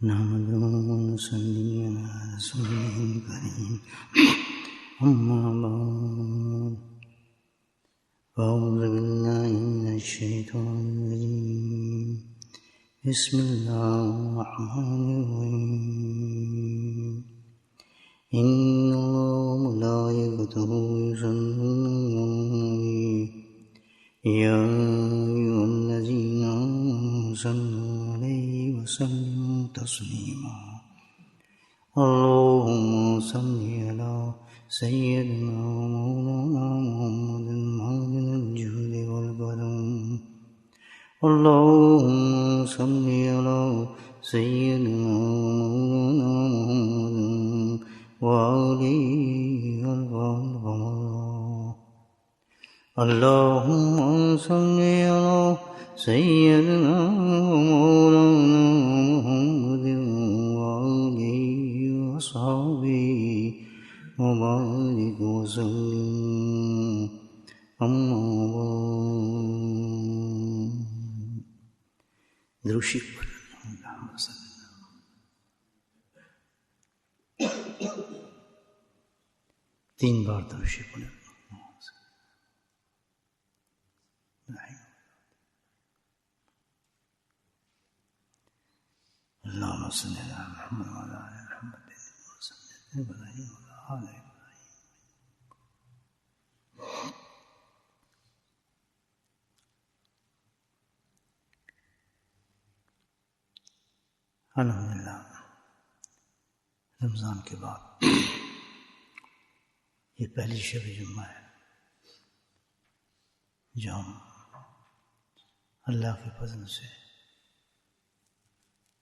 نحمده ونصلي على رسوله الكريم أما بعد أعوذ بالله من الشيطان الرجيم بسم الله الرحمن الرحيم إن الله وملائكته يصلون على النبي يا أيها الذين آمنوا صلوا عليه وسلموا تسليما اللهم صل على سيدنا ومولانا محمد معدن الجود والكرم اللهم صل على سيدنا ومولانا محمد وآله وصحبه اللهم صل على سيدنا ومولانا محمد وآله وصحبه وبارك وسلم أما بعد درود شریف اللهم صل تین بار درود شریف پڑھیں اللهم صل على محمد وعلى آل محمد وسلم إبراهيم وعلى آل إبراهيم الحمدللہ رمضان کے بعد یہ پہلی شب جمعہ ہے جو ہم اللہ کے فضل سے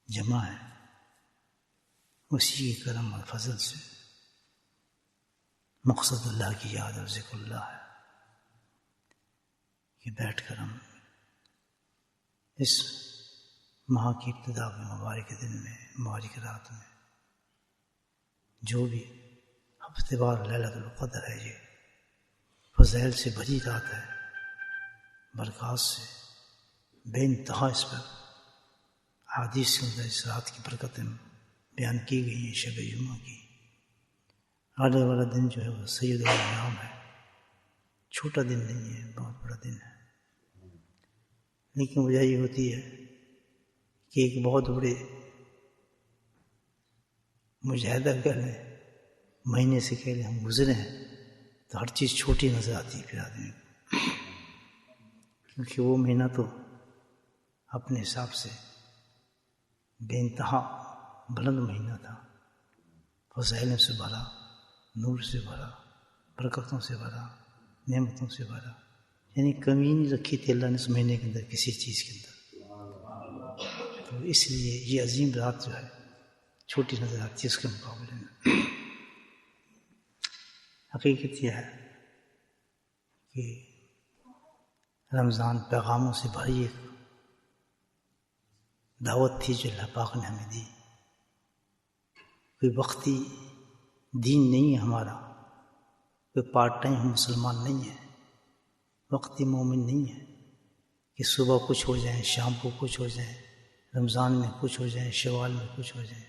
جمع ہے، اسی کے کرم اور فضل سے مقصد اللہ کی یاد اور ذکر اللہ ہے کہ بیٹھ کر ہم اس ماہ کی ابتدا کے مبارک دن میں، مبارک رات میں، جو بھی ہفتے وار لیلۃ القدر ہے، یہ فضائل سے بھری رات ہے، برکات سے بے انتہا اس پر حدیث کے اندر اس رات کی برکتیں بیان کی گئی ہیں۔ شب جمعہ کی آنے والا دن جو ہے وہ سید الانام ہے، چھوٹا دن نہیں ہے، بہت بڑا دن ہے، لیکن وجہ یہ ہوتی ہے کہ ایک بہت بڑے مجاہدہ کر لیں، مہینے سے کہہ لیں ہم گزرے ہیں تو ہر چیز چھوٹی نظر آتی ہے پھر آدمی کو، کیونکہ وہ مہینہ تو اپنے حساب سے بے انتہا بلند مہینہ تھا، فضائل سے بھرا، نور سے بھرا، برکتوں سے بھرا، نعمتوں سے بھرا، یعنی کمی نہیں رکھی تھی اللہ نے اس مہینے کے اندر کسی چیز کے اندر، تو اس لیے یہ عظیم رات جو ہے چھوٹی نظر آتی ہے اس کے مقابلے میں۔ حقیقت یہ ہے کہ رمضان پیغاموں سے بھری ایک دعوت تھی جو اللہ پاک نے ہمیں دی۔ کوئی وقتی دین نہیں ہے ہمارا، کوئی پارٹ ٹائم ہم مسلمان نہیں ہیں، وقتی مومن نہیں ہے کہ صبح کچھ ہو جائیں، شام کو کچھ ہو جائیں، رمضان میں کچھ ہو جائیں، شوال میں کچھ ہو جائیں،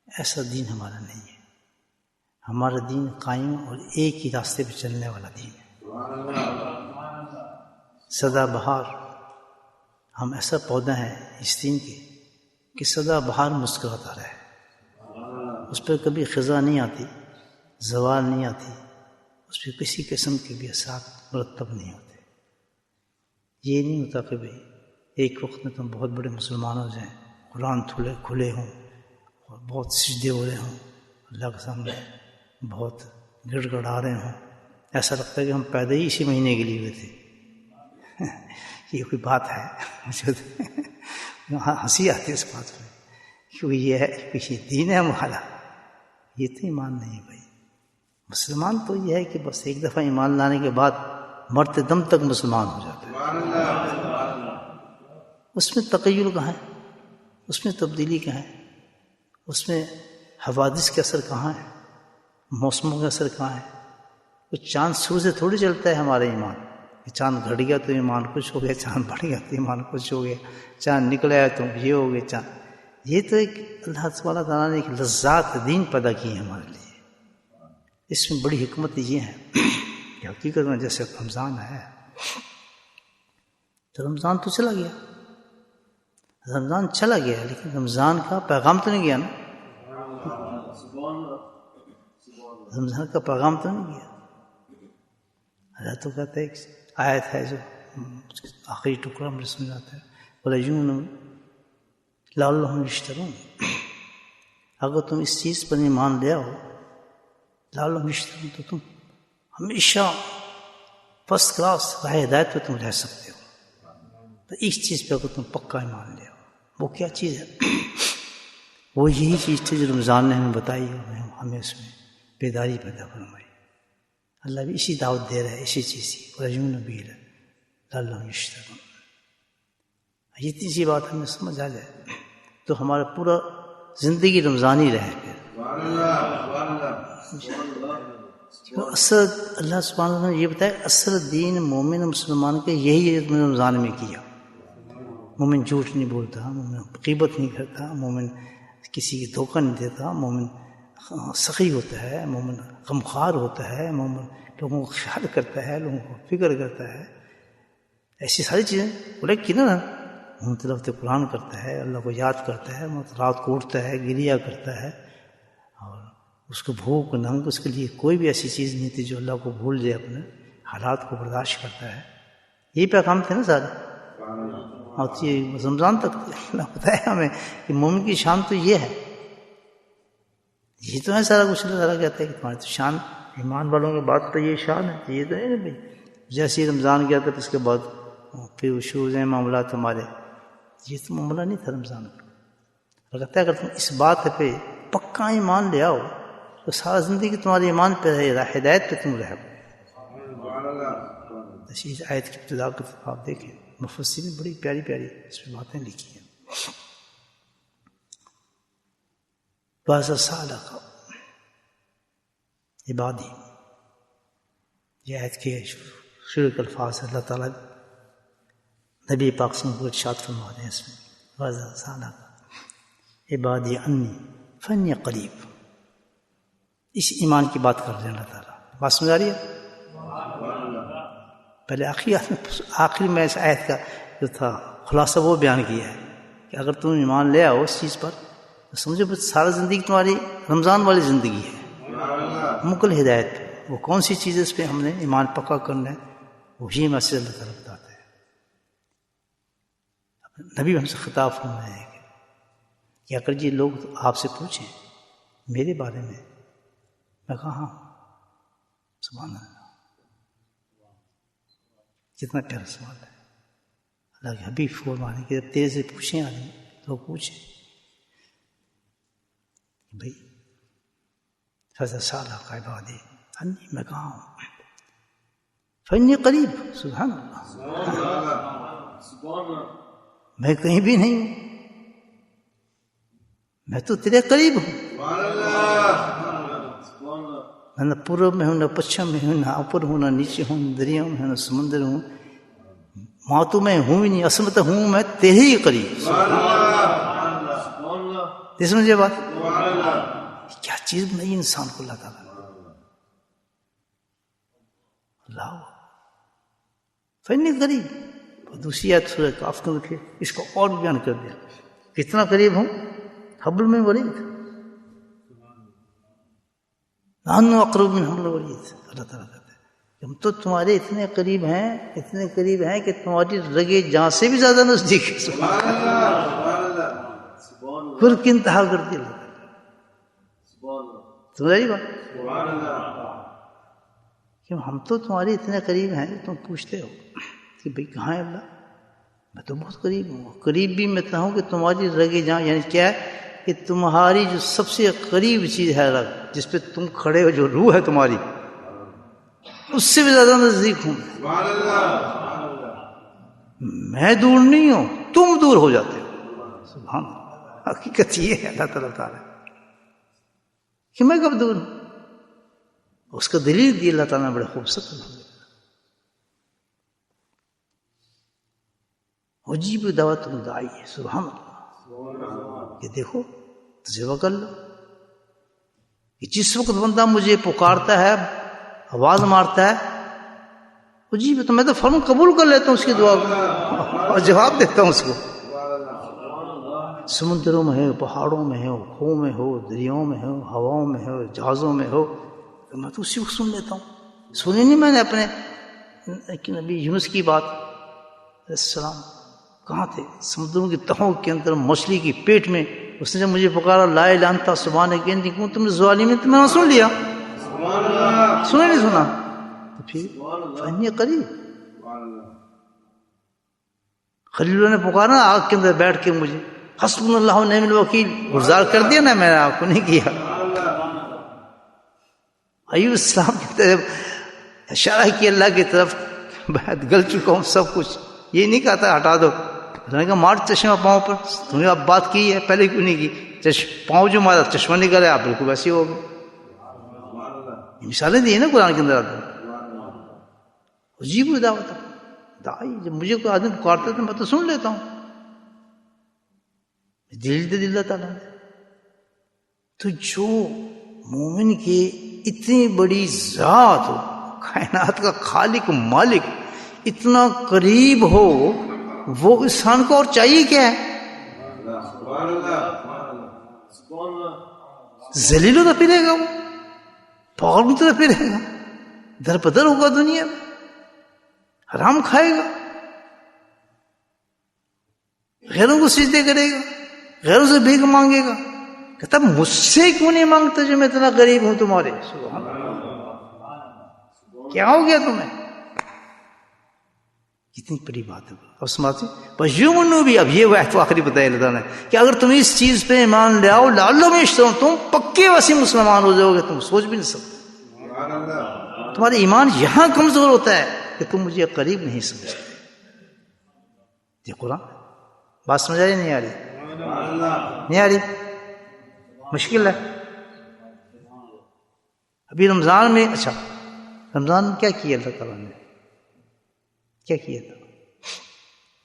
ایسا دین ہمارا نہیں ہے۔ ہمارا دین قائم اور ایک ہی راستے پہ چلنے والا دین ہے، سدا بہار۔ ہم ایسا پودا ہے اس دین کے کہ سدا بہار مسکراتا رہے، اس پہ کبھی خزاں نہیں آتی، زوال نہیں آتی، اس پہ کسی قسم کے بھی اثرات مرتب نہیں ہوتے۔ یہ نہیں ہوتا کہ بھئی ایک وقت میں تم بہت بڑے مسلمان ہو جائیں، قرآن کھلے ہوں اور بہت سجدے ہو رہے ہوں، اللہ کے سامنے بہت گڑ گڑا رہے ہوں، ایسا لگتا ہے کہ ہم پیدا ہی اسی مہینے کے لیے ہوئے تھے۔ یہ کوئی بات ہے، مجھے ہنسی آتی ہے اس بات پہ، کیونکہ یہ ہے کہ یہ دین ہے ہمارا، یہ تو ایمان نہیں ہے بھائی۔ مسلمان تو یہ ہے کہ بس ایک دفعہ ایمان لانے کے بعد مرتے دم تک مسلمان ہو جاتا ہے، اس میں تغیر کہاں ہے، اس میں تبدیلی کہاں ہے، اس میں حوادث کے اثر کہاں ہے، موسموں کا اثر کہاں ہے؟ کچھ چاند سور سے تھوڑی چلتا ہے ہمارا ایمان کہ چاند گھٹ گیا تو ایمان کچھ ہو گیا، چاند بڑھ گیا تو ایمان کچھ ہو گیا، چاند نکل آیا تو یہ ہو گیا، چاند یہ تو ایک اللہ سبحانہ تعالیٰ نے ایک لذات دین پیدا کی ہے ہمارے لیے. اس میں بڑی حکمت یہ ہے کہ حقیقت میں جیسے رمضان ہے تو رمضان تو چلا گیا، رمضان چلا گیا لیکن رمضان کا پیغام تو نہیں گیا نا. رمضان کا پیغام تو نہیں گیا. اللہ تو کہتا ہے ایک آیت ہے جو آخری ٹکڑا مجھے سمجھ آتا ہے، وَلَيُؤْمِنُ لَعَلَّهُمْ يَشْتَرُونَ. اگر تم اس چیز پر ایمان لے آؤ لَعَلَّهُمْ يَشْتَرُونَ تو تم ہمیشہ فرسٹ کلاس راہ ہدایت پہ تم رہ سکتے ہو. تو اس چیز پہ اگر تم پکا ایمان لے آؤ، وہ کیا چیز ہے؟ وہ یہی چیز تھی جو رمضان نے ہمیں بتائی اور ہمیں اس میں بیداری پیدا فرمائی. اللہ بھی اسی دعوت دے رہا ہے، اسی چیز کی رجون بھی لعلہم یشترون. یہ تیسری بات ہمیں سمجھ آ جائے تو ہمارا پورا زندگی رمضانی رہے. پھر اصل اللہ سبحانہ وتعالیٰ نے یہ بتایا اصل دین مومن مسلمان کے یہی رمضان میں کیا. مومن جھوٹ نہیں بولتا، مومن غیبت نہیں کرتا، مومن کسی کی دھوکہ نہیں دیتا، مومن سخی ہوتا ہے، مومن غمخوار ہوتا ہے، مومن لوگوں کو خیال کرتا ہے، لوگوں کو فکر کرتا ہے. ایسی ساری چیزیں بولے کہ نا مومن تلاوت قرآن کرتا ہے، اللہ کو یاد کرتا ہے، رات کو اٹھتا ہے، گریا کرتا ہے، اور اس کو بھوک ننگ اس کے لیے کوئی بھی ایسی چیز نہیں تھی جو اللہ کو بھول جائے، اپنے حالات کو برداشت کرتا ہے. یہی پیغام تھے نا سارے. اور یہ رمضان تک اللہ بتایا ہمیں کہ مومن کی شان تو یہ ہے، یہ تو ہے سارا کچھ. اللہ تعالیٰ کہتا ہے کہ تمہاری تو شان ایمان والوں کے بعد تو یہ شان ہے. یہ تو ہے نا بھائی جیسے ہی رمضان گیا تھا اس کے بعد پھر شروع ہیں معاملات ہمارے. یہ تو معاملہ نہیں تھا رمضان کا. اللہ کہتا ہے اگر تم اس بات پہ پکا ایمان لے آؤ تو سارا زندگی تمہاری ایمان پہ رہے، ہدایت پہ تم رہو. اس آیت کی ابتدا کو آپ دیکھیں، مفسرین نے بڑی پیاری پیاری اس میں باتیں لکھی ہیں. بعض سالہ کا عبادی، یہ آیت کے شروع کے الفاظ اللہ تعالیٰ نبی پاک صلی اللہ علیہ وسلم کو ارشاد فرما رہے ہیں اس میں. بعض سالہ کا عبادی انی فانی قریب. اس ایمان کی بات کر رہے ہیں اللہ تعالیٰ. بات سمجھ آ رہی ہے؟ پہلے آخری میں اس آیت کا جو تھا خلاصہ وہ بیان کیا ہے کہ اگر تم ایمان لے آؤ اس چیز پر تو سمجھو بس سارا زندگی تمہاری رمضان والی زندگی ہے، مکمل ہدایت. وہ کون سی چیز اس پہ ہم نے ایمان پکا کرنا ہے، وہی مسئلہ اللہ تعالیٰ بتاتا ہے. نبی ہم سے خطاب فرمایا ہے کہ اگر یہ لوگ آپ سے پوچھیں میرے بارے میں کہا ہاں سبحان اللہ. کتنا پیارا سوال ہے. اللہ کے حبیب فرمانے کہ جب تیرے سے پوچھیں آدمی لوگ پوچھیں بھائی فضا سالہ کا عبادی انی میں کہاں ہوں فانی قریب. سبحان اللہ، میں کہیں بھی نہیں ہوں، میں تو تیرے قریب ہوں. میں نہ پورب میں ہوں، نہ پچھم میں ہوں، نہ اوپر ہوں، نہ نیچے ہوں، نہ دریاؤں میں ہوں، نہ سمندر ہوں، ماں تو میں ہوں ہی نہیں، اصل میں تو ہوں میں تیرے ہی قریب. یہ سمجھے بات؟ کیا چیز بنائی انسان کو اللہ تعالیٰ. اللہ فانی قریب. دوسری آیت سورہ کاف کو دیکھیں، اس کو اور بیان کر دیا کتنا قریب ہوں. حبل میں ورید، نحن اقرب من حبل الورید. اللہ تعالیٰ کہتے ہیں کہ ہم تو تمہارے اتنے قریب ہیں، اتنے قریب ہیں کہ تمہاری رگے جان سے بھی زیادہ نزدیک ہے. پھر کی انتہا کر دی اللہ تعالیٰ. سمجھ بات کہ ہم تو تمہارے اتنے قریب ہیں کہ تم پوچھتے ہو کہ بھئی کہاں ہے اللہ. میں تو بہت قریب ہوں. قریب بھی میں چاہوں کہ تمہاری رگے جان، یعنی کیا ہے کہ تمہاری جو سب سے قریب چیز ہے رگ جس پہ تم کھڑے ہو، جو روح ہے تمہاری، اس سے بھی زیادہ نزدیک ہوں. میں دور نہیں ہوں، تم دور ہو جاتے ہو. سبحان اللہ. حقیقت یہ ہے اللہ تعالیٰ کہ میں کب دور ہوں. اس کا دلیل دی اللہ تعالیٰ نے بڑے خوبصورت. عجیب دعوت الداعی. سبحان اللہ. کہ دیکھو تجربہ کر لو کہ جس وقت بندہ مجھے پکارتا ہے، آواز مارتا ہے، جی تو میں تو فوراً قبول کر لیتا ہوں اس کی دعا کو اور جواب دیتا ہوں اس کو. سمندروں میں ہو، پہاڑوں میں ہو، کھوؤں میں ہو، دریاؤں میں ہو، ہواؤں میں ہو، جہازوں میں ہو، تو میں تو اسی وقت سن لیتا ہوں. سنی نہیں میں نے اپنے نبی یونس کی بات علیہ السلام؟ کہاں تھے؟ سمندروں کی تہوں کے اندر مچھلی کی پیٹ میں. اس نے جب مجھے پکارا لا الہ الا انت سبحانک انی کنت من الظالمین، تو میں نے سن لیا. سنا نہیں سنا؟ تو پھر فانی قریب. خلیل اللہ نے پکارا آگ کے اندر بیٹھ کے مجھے، حسبنا اللہ و نعم الوکیل، گزار کر دیا نا، میں نے آپ کو نہیں کیا. ایوب السلام کی طرف اشارہ کیا اللہ کی طرف، بہت گل چکا ہوں سب کچھ، یہ نہیں کہا تھا ہٹا دو. انہوں نے کہا مار چشمہ پاؤں پر، تم نے اب بات کی ہے، پہلے کیوں نہیں کی؟ پاؤں جو مارا چشمہ نکلا، آپ بالکل ویسے ہو گئے. مثالیں دی ہیں نا قرآن کے اندر. عجیب دعوت ہے دائی. جب مجھے کوئی آدمی پکارتا ہے تو میں تو سن لیتا ہوں، دل دے اللہ تعالیٰ نے. تو جو مومن کی اتنی بڑی ذات ہو، کائنات کا خالق مالک اتنا قریب ہو، وہ انسان کو اور چاہیے کیا ہے؟ ذلیل ہوتا پھرے گا، وہ پاگل ہوتا پھرے گا، در بدر ہوگا دنیا میں، حرام کھائے گا، غیروں کو سجدے کرے گا، غیروں سے بھیک مانگے گا. کہتا مجھ سے کیوں نہیں مانگتا جو میں اتنا غریب ہوں تمہارے؟ سبحان اللہ، کیا ہو گیا تمہیں؟ کتنی بڑی بات ہے. اب سماتی بس یوں منو بھی. اب یہ وہ آخری بتایا اللہ تعالیٰ نے کہ اگر تم اس چیز پہ ایمان لے آؤ، لعلہم یشکرون، تم پکے ویسے مسلمان ہو جاؤ گے. تم سوچ بھی نہیں سکتے. تمہارا ایمان یہاں کمزور ہوتا ہے کہ تم مجھے قریب نہیں سمجھتے. یہ قرآن بات سمجھ آ رہی نہیں آ رہی؟ نہیں آ رہی؟ مشکل ہے. ابھی رمضان میں، اچھا رمضان میں کیا کیا اللہ تعالیٰ نے؟ کیا کیا تھا؟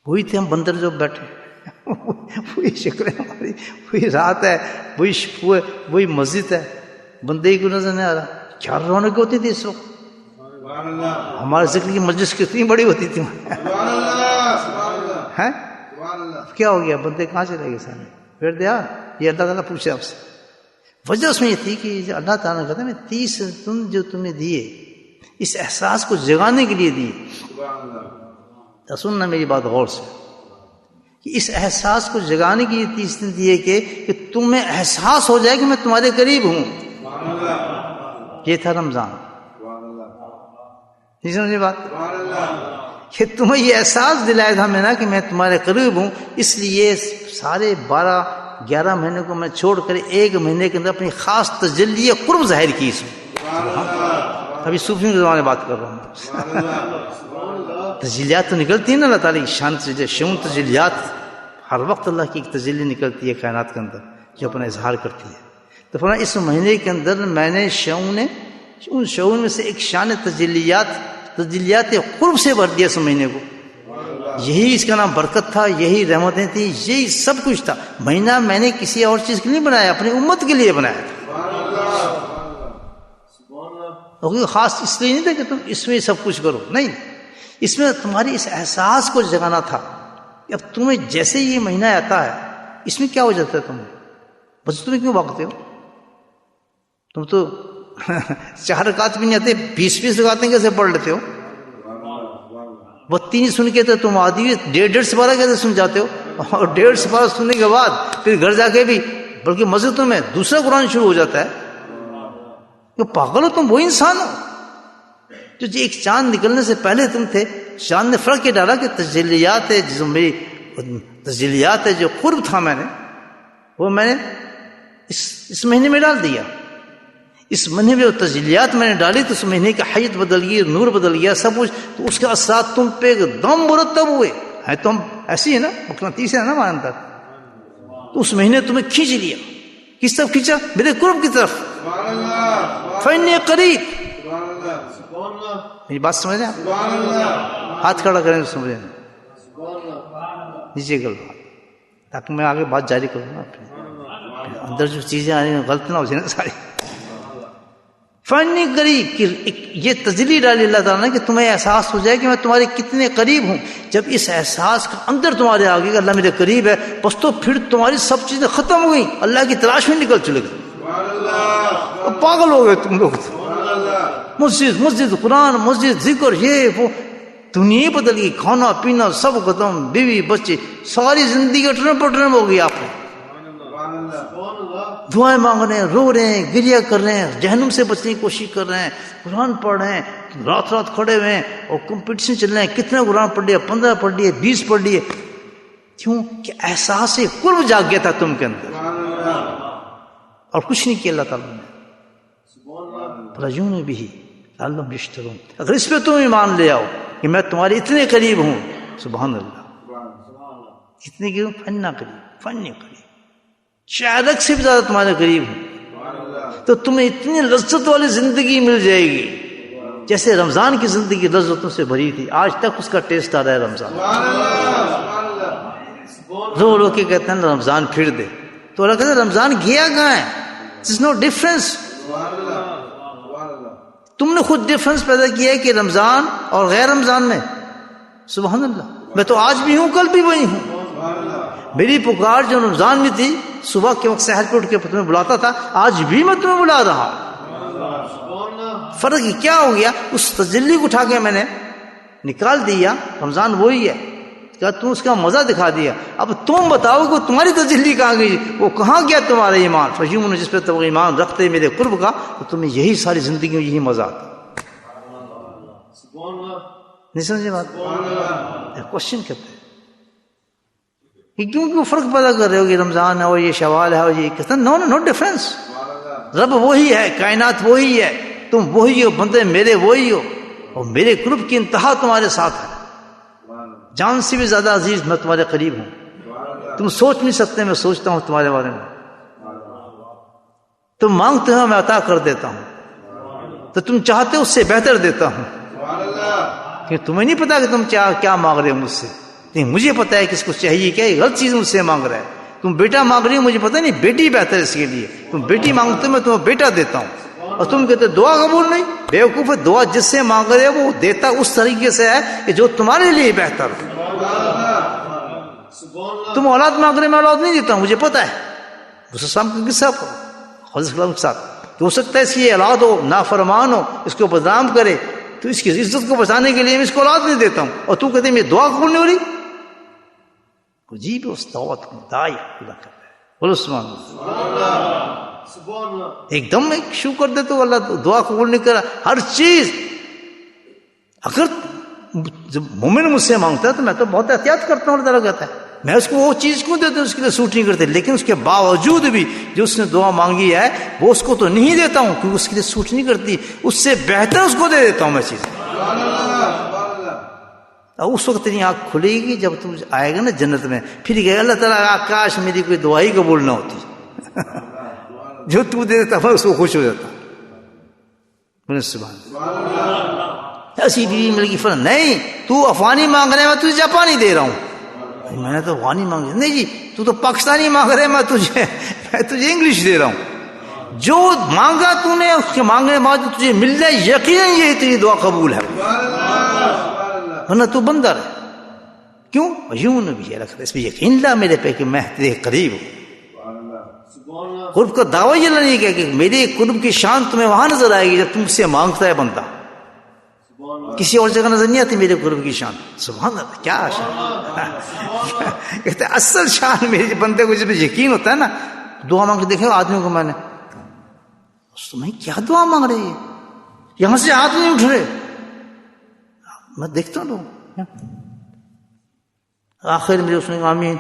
وہی تھے ہم بندر جو بیٹھے، وہی شکل ہے ہماری، وہی رات ہے، وہی مسجد ہے. بندے کو نظر نہیں آ رہا. کیا رونق ہوتی تھی اس وقت. ہمارے ذکر کی مجلس کتنی بڑی ہوتی تھی. کیا ہو گیا؟ بندے کہاں چلے گئے سارے؟ پھر دیا یہ اللہ تعالیٰ پوچھے آپ سے. وجہ اس میں یہ تھی کہ اللہ تعالیٰ نے کہتا ہے میں 30 دن جو تمہیں دیے اس احساس کو جگانے کے لیے دیے. تو سننا میری بات غور سے، کہ اس احساس کو جگانے کے لیے 30 دن دیے کہ تمہیں احساس ہو جائے کہ میں تمہارے قریب ہوں. یہ تھا رمضان. نہیں سمجھے بات؟ کہ تمہیں یہ احساس دلایا تھا میں نا کہ میں تمہارے قریب ہوں. اس لیے سارے 12-11 مہینے کو میں چھوڑ کر ایک مہینے کے اندر اپنی خاص تجلی قرب ظاہر کی. اس میں ابھی صوفیوں کے زمانے بات کر رہا ہوں. تجلیات تو نکلتی ہیں نا اللہ تعالیٰ کی شان شون تجلیات. ہر وقت اللہ کی ایک تجلی نکلتی ہے کائنات کے اندر جو اپنا اظہار کرتی ہے. تو فرمایا اس مہینے کے اندر میں نے ان شعون میں سے ایک شان تجلیات قرب سے بھر دیا اس مہینے کو. یہی اس کا نام برکت تھا، یہی رحمتیں تھیں، یہی سب کچھ تھا. مہینہ میں نے کسی اور چیز کے لیے بنایا، اپنی امت کے لیے بنایا تھا. خاص اس لیے نہیں تھا کہ تم اس میں سب کچھ کرو، نہیں. اس میں تمہاری اس احساس کو جگانا تھا کہ اب تمہیں جیسے یہ مہینہ آتا ہے اس میں کیا ہو جاتا ہے تمہیں. بس تمہیں کیوں بھاگتے ہو؟ تم تو 4 رکعت بھی نہیں آتے، 20 رکعتیں کیسے پڑھ لیتے ہو؟ وہ 3 سن کے تو تم آدھی 1.5 سپارہ کیسے سن جاتے ہو؟ اور 1.5 سپارہ سننے کے بعد پھر گھر جا کے بھی بلکہ مسجدوں میں دوسرا قرآن شروع ہو جاتا ہے. کہ پاگل ہو تم؟ وہی انسان ہو جو ایک چاند نکلنے سے پہلے تم تھے. چاند نے فرق یہ ڈالا کہ تجلیات ہے، جو میری تجلیات ہے، جو قرب تھا میں نے، وہ میں نے اس مہینے میں ڈال دیا. اس مہینے میں جو تجلیات میں نے ڈالی تو اس مہینے کا حیت بدل گئی، نور بدل گیا، سب کچھ. تو اس کے اثرات تم پہ ایک دم مرتب ہوئے ہیں. تم ایسی ہے نا، مقناطیس ہے نا ہمارے اندر. تو اس مہینے تمہیں کھینچ لیا. کس طرف کھینچا؟ میرے قرب کی طرف. فإني قریب. میری بات سمجھ رہے ہیں؟ ہاتھ کھڑا کریں تو سمجھ رہے ہیں، نیچے کر دو تاکہ میں آگے بات جاری کروں نا اپنی. اندر جو چیزیں آ رہی ہیں غلط نہ ہو جائے نا ساری. فانی قریب کہ یہ تجلی ڈالی اللہ تعالیٰ نے کہ تمہیں احساس ہو جائے کہ میں تمہارے کتنے قریب ہوں. جب اس احساس کا اندر تمہارے آ گیا کہ اللہ میرے قریب ہے، بس تو پھر تمہاری سب چیزیں ختم ہو گئیں، اللہ کی تلاش میں نکل چلے گئے. پاگل ہو گئے تم لوگ. مسجد قرآن، مسجد ذکر، یہ وہ، دنیا بدل گئی، کھانا پینا سب ختم، بیوی بچے، ساری زندگی اٹھنے پٹنے ہو گئی. آپ دعائیں مانگ رہے ہیں، رو رہے ہیں، گریہ کر رہے ہیں، جہنم سے بچنے کی کوشش کر رہے ہیں، قرآن پڑھ رہے ہیں، رات رات کھڑے ہوئے ہیں اور کمپٹیشن چل رہے ہیں، کتنے قرآن پڑھ لیے، 15 پڑھ لیے، 20 پڑھ لیے. کیوں کہ احساس قرب جاگ گیا تھا تم کے اندر، اور کچھ نہیں کیا اللہ تعالیٰ نے. رجون بھی اللہ یشترون، اگر اس پہ تم ایمان لے آؤ کہ میں تمہارے اتنے قریب ہوں، سبحان اللہ، اتنے قریب، فنا قریب، فنی قریب، شاید سے بھی زیادہ تمہارے قریب ہوں، تو تمہیں اتنی لذت والی زندگی مل جائے گی جیسے رمضان کی زندگی لذتوں سے بھری تھی. آج تک اس کا ٹیسٹ آ رہا ہے رمضان. رو رو کے کہتے ہیں رمضان پھر دے، تو اللہ کہتے ہیں رمضان گیا کہاں ہے؟ There's no difference. تم نے خود ڈفرنس پیدا کیا ہے کہ رمضان اور غیر رمضان میں. سبحان اللہ، میں تو آج بھی ہوں، کل بھی وہی ہوں. میری پکار جو رمضان میں تھی، صبح کے وقت سحر پہ اٹھ کے تمہیں بلاتا تھا، آج بھی میں تمہیں بلا رہا ہوں. فرق کیا ہو گیا؟ اس تجلی کو اٹھا کے میں نے نکال دیا. رمضان وہی ہے، کیا تم اس کا مزہ دکھا دیا. اب تم بتاؤ کہ تمہاری تجلی کہاں گئی، وہ کہاں گیا تمہارا ایمان؟ فیوم، جس پہ تم ایمان رکھتے میرے قرب کا، تو تمہیں یہی ساری زندگی میں یہی مزہ آتا. نہیں سمجھے بات؟ کوشچن کرتے ہیں کہ کیوں فرق پیدا کر رہے ہو کہ رمضان ہے اور یہ شوال ہے اور یہ کہتے ہیں. No difference. رب وہی ہے، کائنات وہی ہے، تم وہی ہو، بندے میرے وہی ہو، اور میرے قرب کی انتہا تمہارے ساتھ ہے. جان سے بھی زیادہ عزیز میں تمہارے قریب ہوں. تم سوچ نہیں سکتے میں سوچتا ہوں تمہارے بارے میں. تم مانگتے ہو میں عطا کر دیتا ہوں، تو تم چاہتے ہو اس سے بہتر دیتا ہوں. کہ تمہیں نہیں پتا کہ تم کیا مانگ رہے ہو مجھ سے، نہیں مجھے پتا ہے کس کو چاہیے کیا. یہ غلط چیز مجھ سے مانگ رہا ہے. تم بیٹا مانگ رہی ہو، مجھے پتا نہیں بیٹی بہتر ہے اس کے لیے. تم بیٹی مانگتے ہو، میں تمہیں بیٹا دیتا ہوں. اور تم کہتے دعا قبول نہیں. بیوقوف ہے، دعا جس سے مانگ رہے ہو وہ دیتا اس طریقے سے ہے کہ جو تمہارے لیے بہتر ہو. تم اولاد مانگ رہے، میں اولاد نہیں دیتا ہوں، مجھے پتا ہے. اس اسلام کا قصہ حضرت کے ساتھ تو ہو سکتا ہے اس کی اولاد ہو، نافرمان ہو، اس کو بدنام کرے، تو اس کی عزت کو بچانے کے لیے میں اس کو اولاد نہیں دیتا ہوں. اور تو کہتے ہیں میری دعا قبول نہیں ہو رہی. عجیب اس دعوت کو دائی پورا کر رہا ہے. بولو سبحان اللہ. ایک دم ایک شو کر دے تو اللہ دعا قبول نہیں کرا. ہر چیز اگر جب مومن مجھ سے مانگتا ہے تو میں تو بہت احتیاط کرتا ہوں. اللہ تعالیٰ کہتا ہے میں اس کو وہ چیز کیوں دیتا ہوں اس کے لیے سوٹ نہیں کرتے، لیکن اس کے باوجود بھی جو اس نے دعا مانگی ہے وہ اس کو تو نہیں دیتا ہوں کیونکہ اس کے لیے سوٹ نہیں کرتی. اس سے بہتر اس کو دے دیتا ہوں میں چیز. اس وقت تیری آنکھ کھلے گی جب تم آئے گا نا جنت میں، پھر کہے گا اللہ تعالیٰ کاش میری کوئی دعا ہی قبول نہ ہوتی. جو تو دے دیتا میں اس کو خوش ہو جاتا. ایسی بیوی مل گئی فرق نہیں، تو افغانی مانگ رہے میں تجھے جاپانی دے رہا ہوں. میں نے تو افغانی مانگ نہیں جی، تو پاکستانی مانگ رہے میں تجھے انگلش دے رہا ہوں. جو مانگا تو نے اس کے مانگنے بعد تجھے مل جائے یقیناً یہ تیری دعا قبول ہے، ورنہ تو بندر ہے. کیوں؟ یوں بھی رکھ اس پہ یقین لا میرے پہ کہ میں تیرے قریب ہوں. قرب کا دعویٰ یہ نہیں کہا کہ میرے قرب کی شان تمہیں وہاں نظر آئے گی جب تم سے مانگتا ہے بندہ. کسی اور جگہ نظر نہیں آتی میرے قرب کی شان. سبحان اللہ، کیا شان کہتے ہیں اصل شان میرے بندے کو جب یقین ہوتا ہے نا. دعا مانگ کے دیکھے آدمیوں کو میں نے تمہیں کیا دعا مانگ رہی ہے، یہاں سے ہاتھ نہیں اٹھ رہے. میں دیکھتا ہوں لوگ آخر میں اس نے آمین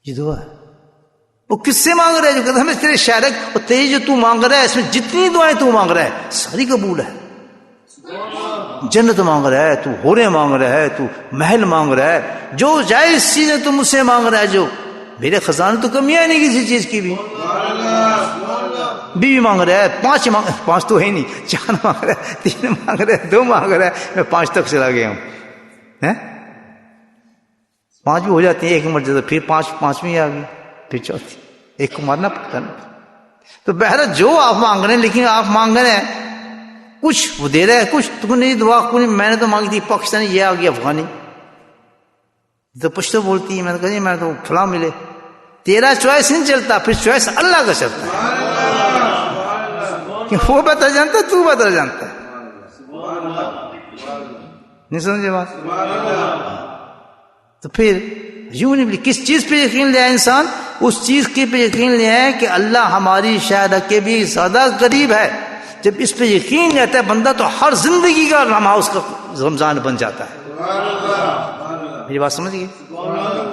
یہ دعا ہے. وہ کس سے مانگ رہا ہے؟ جو کہتا ہے ہمیں تیرے شارک اور تیری جو تو مانگ رہا ہے اس میں جتنی دعائیں تو مانگ رہا ہے ساری قبول ہے. جنت مانگ رہا ہے تو، حوریں مانگ رہا ہے تو، محل مانگ رہا ہے، جو جائز چیزیں تو مجھ سے مانگ رہا ہے. جو میرے خزانے تو کمیاں نہیں کسی چیز کی بھی. بیوی مانگ رہا ہے، 5 تو ہے نہیں، 4 مانگ رہا ہے، 3 مانگ رہا ہے، 2 مانگ رہا ہے، میں 5 تک چلا گیا ہوں. 5 بھی ہو جاتی ہے ایک مرتبہ، پھر 5ویں آ گئی. پھر چوتھی، ایک کو مارنا پڑتا نا. تو بہرحال جو آپ مانگ رہے ہیں، لیکن آپ مانگ رہے ہیں کچھ وہ دے رہے ہیں، کچھ تو نہیں دعا کو نہیں. میں نے تو مانگی تھی پاکستانی، یہ آ گیا افغانی. تو پشتو بولتی ہے، میں نے کہا جی میں تو فلاں ملے. تیرا چوائس نہیں چلتا، پھر چوائس اللہ کا چلتا ہے، کہ وہ بہتر جانتا ہے، تو بہتر جانتا ہے. نہیں سمجھے بات؟ تو پھر یوں نہیں، کس چیز پہ یقین لے انسان؟ اس چیز کے پہ یقین لے ہے کہ اللہ ہماری شاید کے بھی زیادہ قریب ہے. جب اس پہ یقین رہتا ہے بندہ تو ہر زندگی کا لمحہ اس کا رمضان بن جاتا ہے. میری بات سمجھ گئی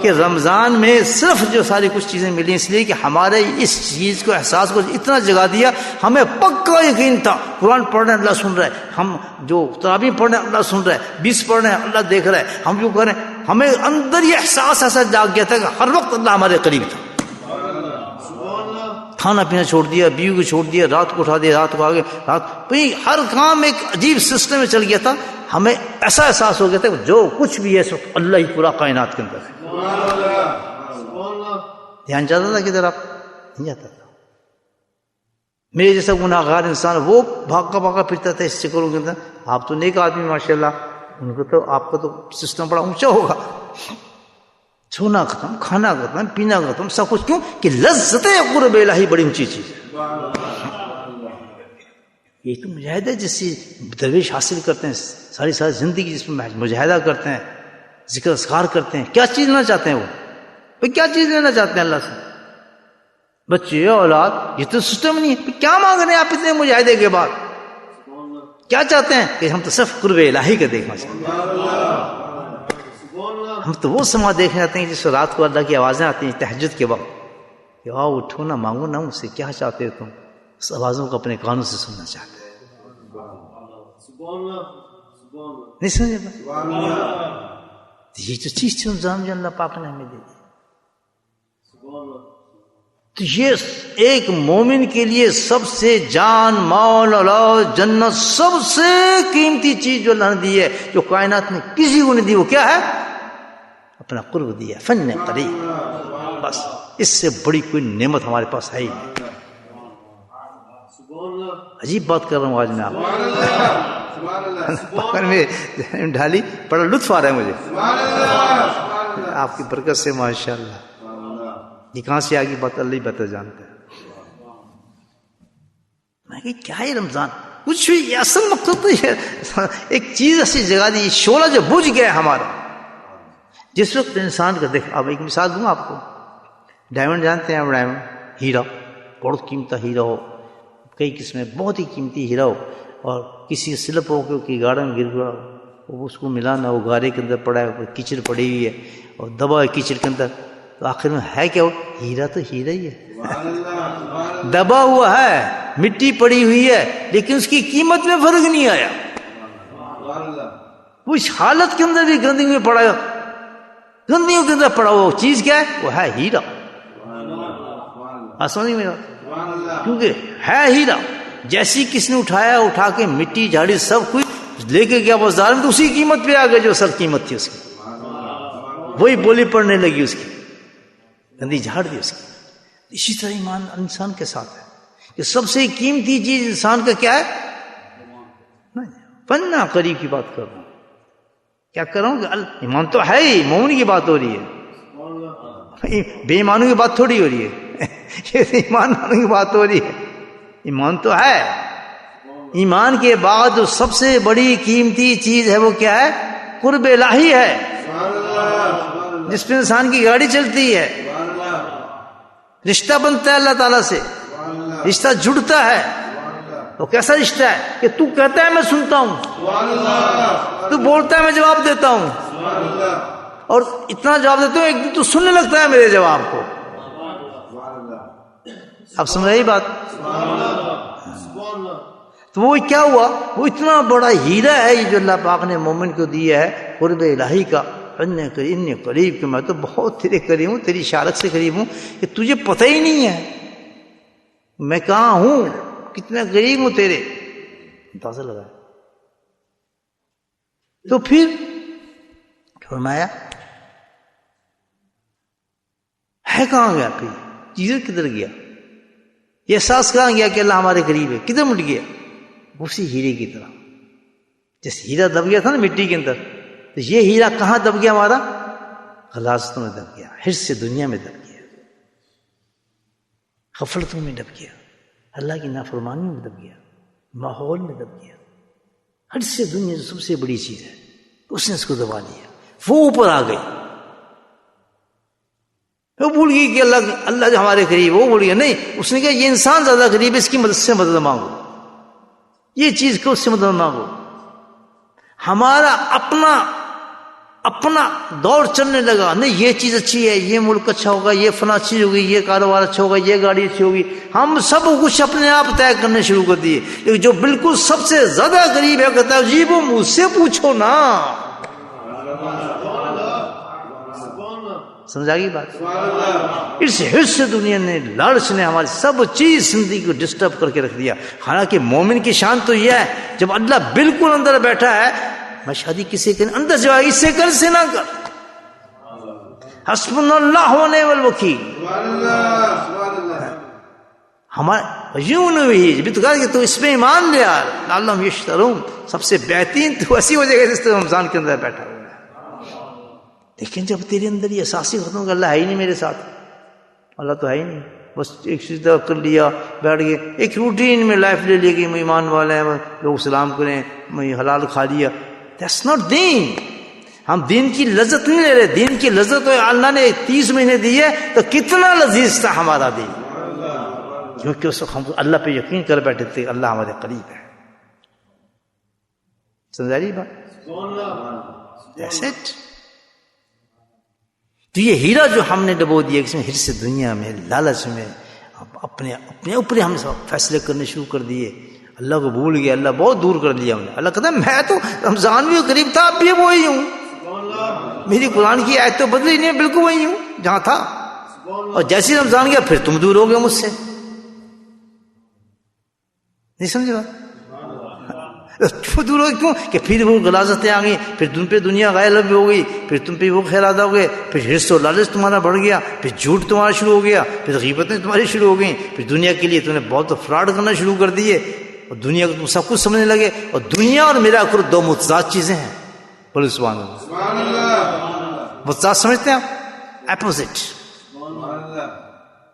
کہ رمضان میں صرف جو ساری کچھ چیزیں ملی اس لیے کہ ہمارے اس چیز کو، احساس کو اتنا جگا دیا. ہمیں پکا یقین تھا قرآن پڑھ رہے ہیں اللہ سن رہا ہے، ہم جو تراویح پڑھ رہے ہیں اللہ سن رہا ہے، 20 پڑھ رہے ہیں اللہ دیکھ رہا ہے، ہم جو کر رہے ہیں، ہمیں اندر یہ احساس ایسا جاگ گیا تھا کہ ہر وقت اللہ ہمارے قریب تھا. کھانا پینا چھوڑ دیا، بیوی کو چھوڑ دیا، رات کو اٹھا دیا، رات کو آگے رات، ہر کام ایک عجیب سسٹم میں چل گیا تھا. ہمیں ایسا احساس ہو گیا تھا کہ جو کچھ بھی ہے سب اللہ ہی پورا کائنات کے اندر ہے. دھیان جاتا تھا کدھر؟ آپ نہیں جاتا تھا. میرے جیسا گناہگار انسان وہ بھاگا بھاگا پھرتا تھا اس چکروں کے اندر. آپ تو نیک آدمی ماشاء اللہ، ان کو تو آپ کا تو سسٹم بڑا اونچا ہوگا. سونا ختم، کھانا ختم، پینا ختم، سب کچھ. کیوں کہ لذت قرب الہی بڑی اونچی چیز ہے. یہ تو مجاہدہ جیسی درویش حاصل کرتے ہیں ساری زندگی، جس میں مجاہدہ کرتے ہیں، ذکر اذکار کرتے ہیں. کیا چیز لینا چاہتے ہیں وہ؟ کیا چیز لینا چاہتے ہیں اللہ سے؟ بچے، اولاد، یہ تو سسٹم نہیں ہے. کیا مانگ رہے ہیں آپ اتنے مجاہدے کے بعد؟ کیا چاہتے ہیں؟ کہ ہم تو صرف قرب الہی کا دیکھنا چاہتے ہیں. ہم تو وہ سما دیکھنے جاتے ہیں جس رات کو اللہ کی آوازیں آتی ہیں تہجد کے وقت، کہ آؤ اٹھو نا، مانگو نا مجھ سے، کیا چاہتے ہو تم؟ اس آوازوں کو اپنے کانوں سے سننا چاہتے ہیں. نہیں سمجھے؟ یہ جو چیز تھی رمضان جو اللہ پاک نے ہمیں دے دی. تو یہ ایک مومن کے لیے سب سے جان، مال، اولاد، جنت، سب سے قیمتی چیز جو اللہ نے دی ہے، جو کائنات میں کسی کو نہیں دی، وہ کیا ہے؟ اپنا قرب دیا، فن قریب. بس اس سے بڑی کوئی نعمت ہمارے پاس ہے ہی نہیں. عجیب بات کر رہا ہوں آج میں آپ میں ڈھالی، بڑا لطف آ رہا ہے مجھے آپ کی برکت سے ماشاءاللہ. یہ کہاں سے آگی بات اللہ ہی بہتر جانتا ہے. میں کہ کیا ہے رمضان؟ کچھ بھی اصل مقصد تو یہ ایک چیز ایسی جگہ دی، شعلہ جو بجھ گیا ہمارا. جس وقت انسان کا دیکھ، اب ایک مثال دوں آپ کو. ڈائمنڈ جانتے ہیں آپ؟ ڈائمنڈ ہیرا، بہت قیمتی ہیرا ہو، کئی قسمیں، بہت ہی قیمتی ہیرا ہو، اور کسی سلپ ہو کے گاڑی میں گر گیا، وہ اس کو ملانا، وہ گارے کے اندر پڑا ہے، کیچڑ پڑی ہوئی ہے اور دبا ہے کیچڑ کے اندر، تو آخر میں ہے کیا؟ وہ ہیرا تو ہیرا ہی ہے، دبا ہوا ہے، مٹی پڑی ہوئی ہے، لیکن اس کی قیمت میں فرق نہیں آیا. وہ اس حالت کے اندر بھی گندگی میں پڑا ہے، گندگیوں کے اندر پڑا ہوا چیز کیا ہے؟ وہ ہے ہیرا. آسان نہیں میرا، کیونکہ ہے ہیرا. جیسی کس نے اٹھایا، اٹھا کے مٹی جھاڑی سب کچھ لے کے گیا بازار میں، تو اسی قیمت پہ آ گیا جو اصل قیمت تھی اس کی. وہی بولی پڑنے لگی اس کی، گندی جھاڑ دی اس کی. اسی طرح ایمان انسان کے ساتھ ہے کہ سب سے قیمتی چیز انسان کا کیا ہے؟ فنا قریب کی بات کر رہا ہوں. کیا کر رہا ہوں کہ ایمان تو ہے ہی، مومن کی بات ہو رہی ہے، بے ایمانوں کی بات تھوڑی ہو رہی ہے. یہ ایمان والوں کی بات ہو رہی ہے. ایمان تو ہے. ایمان کے بعد جو سب سے بڑی قیمتی چیز ہے وہ کیا ہے؟ قرب الہی ہے، جس پہ انسان کی گاڑی چلتی ہے. رشتہ بنتا ہے اللہ تعالیٰ سے، رشتہ جڑتا ہے. تو کیسا رشتہ ہے کہ تو کہتا ہے میں سنتا ہوں، تو بولتا ہے میں جواب دیتا ہوں، اور اتنا جواب دیتا ہوں ایک دن تو سننے لگتا ہے میرے جواب کو. اب سمجھ رہی بات؟ تو وہ کیا ہوا؟ وہ اتنا بڑا ہیرا ہے جو اللہ پاک نے مومن کو دیا ہے، قرب الہی کا. ان قریب کہ میں تو بہت تیرے قریب ہوں، تیری اشارت سے قریب ہوں کہ تجھے پتہ ہی نہیں ہے میں کہاں ہوں، کتنا قریب ہوں تیرے. اندازہ لگا. تو پھر فرمایا ہے کہاں گیا؟ پھر چیز کدھر گیا؟ یہ احساس کہاں گیا کہ اللہ ہمارے قریب ہے؟ کدھر مٹ گیا؟ اسی ہیرے کی طرح جیسے ہیرا دب گیا تھا نا مٹی کے اندر، تو یہ ہیرا کہاں دب گیا؟ ہمارا غلاظتوں میں دب گیا، حرص سے دنیا میں دب گیا، غفلتوں میں دب گیا، اللہ کی نافرمانیوں میں دب گیا، ماحول میں دب گیا، حرص سے دنیا جو سب سے بڑی چیز ہے اس نے اس کو دبا لیا، وہ اوپر آ گئی، وہ بھول گئی کہ اللہ جو ہمارے قریب، وہ بھول گیا نہیں، اس نے کہا یہ انسان زیادہ قریب ہے، اس کی مدد سے مدد مانگو، یہ چیز کو اس سے مدد مانگو۔ ہمارا اپنا دور چلنے لگا، نہیں یہ چیز اچھی ہے، یہ ملک اچھا ہوگا، یہ فلاں چیز ہوگی، یہ کاروبار اچھا ہوگا، یہ گاڑی اچھی ہوگی، ہم سب کچھ اپنے آپ طے کرنے شروع کر دیے۔ لیکن جو بالکل سب سے زیادہ قریب ہے کہتا ہے جی وہ مجھ سے پوچھو نا۔ سمجھا گئی بات؟ اس حرص دنیا نے، لالچ نے ہماری سب چیز زندگی کو ڈسٹرب کر کے رکھ دیا۔ حالانکہ مومن کی شان تو یہ ہے جب اللہ بالکل اندر بیٹھا ہے، میں شادی کسی کے اندر جو اس سے کر سے نہ کر، حسبنا اللہ و نعم الوکیل، ہمارے یوں نہیں بھی تو کہا کہ تو اس میں ایمان لے آ، لعلہم یشترون، سب سے بہترین تو ایسی ہو جائے گا جس طرح رمضان کے اندر بیٹھا ہوا ہے۔ لیکن جب تیرے اندر یہ احساس ہی ختم ہو کہ اللہ ہے ہی نہیں میرے ساتھ، اللہ تو ہے ہی نہیں، بس ایک سجدہ کر لیا، بیٹھ گئے، ایک روٹین میں لائف لے لی کہ میں ایمان والا ہے، لوگ سلام کریں، میں حلال کھا لیا، دیٹس ناٹ دین۔ ہم دین کی لذت نہیں لے رہے، دین کی لذت اللہ نے 30 مہینے دی ہے تو کتنا لذیذ تھا ہمارا دین، کیونکہ اس وقت ہم اللہ پہ یقین کر بیٹھے تھے اللہ ہمارے قریب ہے۔ سمجھا رہی بات؟ That's it۔ تو یہ ہیرا جو ہم نے ڈبو دیا، اس میں حرص دنیا میں، لالچ میں، اپنے اوپر ہم فیصلے کرنے شروع کر دیے، اللہ کو بھول گیا، اللہ بہت دور کر دیا ہم نے۔ اللہ کہتا ہے میں تو رمضان بھی قریب تھا، اب بھی وہی ہوں، میری قرآن کی آیت تو بدلی نہیں، بالکل وہی ہوں جہاں تھا، اور جیسے رمضان گیا پھر تم دور ہو گئے مجھ سے۔ نہیں سمجھے بات؟ دور ہو کیوں کہ پھر وہ غلاظتیں آ گئی، پھر تم پہ دنیا غالب ہو گئی، پھر تم پہ وہ خیرات ہو گئے، پھر حرص و لالچ تمہارا بڑھ گیا، پھر جھوٹ تمہارا شروع ہو گیا، پھر غیبتیں تمہاری شروع ہو گئیں، پھر دنیا کے لیے تم نے بہت فراڈ کرنا شروع کر دیے، اور دنیا کو تم سب کچھ سمجھنے لگے۔ اور دنیا اور میرا کر دو متضاد چیزیں ہیں، بولے سبحان اللہ۔ متضاد سمجھتے ہیں آپ؟ اپوزٹ۔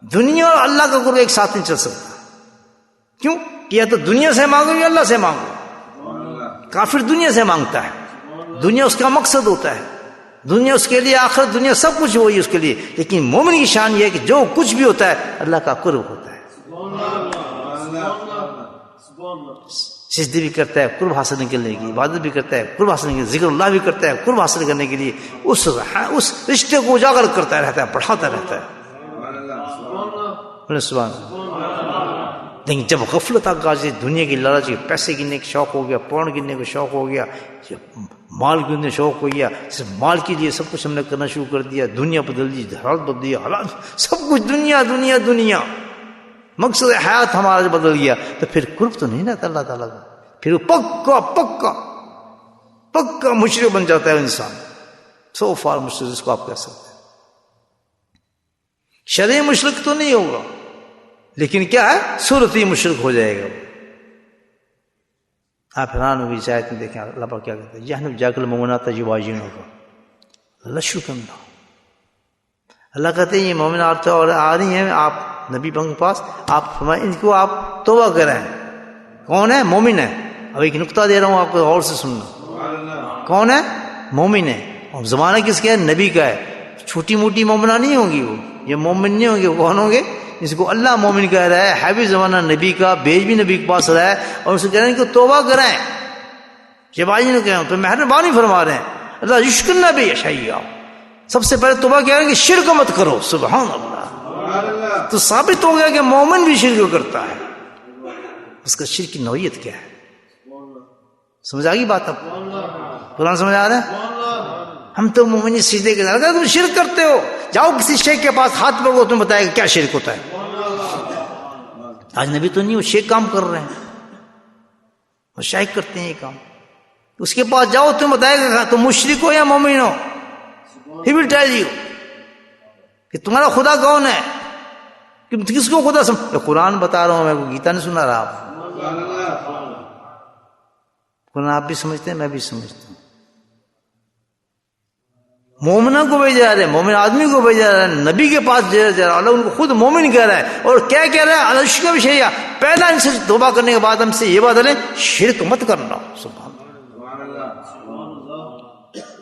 دنیا اور اللہ کا قرب ایک ساتھ نہیں چل سکتا، کیوں کہ یا تو دنیا سے مانگو یا اللہ سے مانگو۔ کافر دنیا سے مانگتا ہے، دنیا اس کا مقصد ہوتا ہے، دنیا اس کے لیے آخرت، دنیا سب کچھ وہی اس کے لیے، لیکن مومن کی شان یہ ہے کہ جو کچھ بھی ہوتا ہے اللہ کا قرب ہوتا ہے، سجدے بھی کرتا ہے قرب حاصل کرنے کی، عبادت بھی کرتا ہے قرب حاصل کرنے کی، ذکر اللہ بھی کرتا ہے قرب حاصل کرنے کے لیے، اس رشتے کو اجاگر کرتا رہتا ہے، بڑھاتا رہتا ہے۔ سبحان اللہ۔ لیکن جب غفلت آ گئی، دنیا کی لالچ، پیسے گننے کا شوق ہو گیا، پون گننے کا شوق ہو گیا، مال گننے کا شوق ہو گیا، صرف مال کے لیے سب کچھ ہم نے کرنا شروع کر دیا، دنیا بدل دی، حالات بدل دیا، حالات سب کچھ دنیا دنیا دنیا، مقصد حیات ہمارا جو بدل گیا، تو پھر قرب تو نہیں رہتا اللہ تعالیٰ کا، پھر وہ پکا پکا پکا مشرک بن جاتا ہے انسان، سو فار مشرک جس کو آپ کہہ سکتے ہیں۔ شرعی مشرک تو نہیں ہوگا، لیکن کیا ہے صورتی مشرک ہو جائے گا۔ آپ حیران ہوگی شاید میں دیکھیں اللہ پاک کیا کہتے ہیں، جہنم جاکل مومنات جواجین ہوگا اللہ شکندہ۔ اللہ کہتے ہیں یہ مومن عورتیں اور آ رہی ہیں آپ نبی پاک کے پاس، آپ فرمائیں ان کو آپ توبہ کریں۔ کون ہے؟ مومن ہے۔ اب ایک نقطہ دے رہا ہوں آپ کو غور سے سننا، کون ہے؟ مومن ہے۔ اور زمانہ کس کا ہے؟ نبی کا ہے۔ چھوٹی موٹی مومنہ نہیں ہوں گی، وہ یہ مومن نہیں ہوں گے، وہ کون ہوں گے؟ جس کو اللہ مومن کہہ رہا ہے بھی زمانہ نبی کا، بیج بھی نبی کے پاس رہا ہے، اور اسے کہہ رہے ہیں کہ توبہ کریں۔ جب آج نے کہا تو مہربانی فرما رہے ہیں اللہ یشکرنا بھی اشیاء، سب سے پہلے توبہ کہہ رہے ہیں کہ شرک مت کرو۔ سبحان اللہ۔ تو ثابت ہو گیا کہ مومن بھی شرک کرتا ہے، اس کا شرک کی نوعیت کیا ہے؟ سمجھ آ گئی بات؟ اب قرآن سمجھ آ رہا ہے؟ ہم تو مومنی سجدے کے اگر تم شرک کرتے ہو جاؤ کسی شیخ کے پاس ہاتھ پکڑو، تم بتائے گا کیا شرک ہوتا ہے۔ آج نبی تو نہیں، وہ شیخ کام کر رہے ہیں، وہ شیخ کرتے ہیں یہ کام، اس کے پاس جاؤ تم بتائے گا تم مشرک ہو یا مومن ہو، ہی ول ٹیل یو۔ کہ تمہارا خدا کون ہے، کہ کس کو خدا قرآن بتا رہا ہوں میں، کو گیتا نہیں سنا رہا آپ. قرآن آپ بھی سمجھتے ہیں، میں بھی سمجھتا ہوں. مومنوں کو بھیجا جا رہا ہے، مومن آدمی کو بھیجا جا رہا ہے، نبی کے پاس جا رہا ہے. اللہ ان کو خود مومن کہہ رہا ہے، اور کیا کہہ رہا ہے؟ الشرک بشیء، پہلا ان سے توبہ کرنے کے بعد ہم سے یہ بات ہے شرک مت کرنا. سبحان اللہ.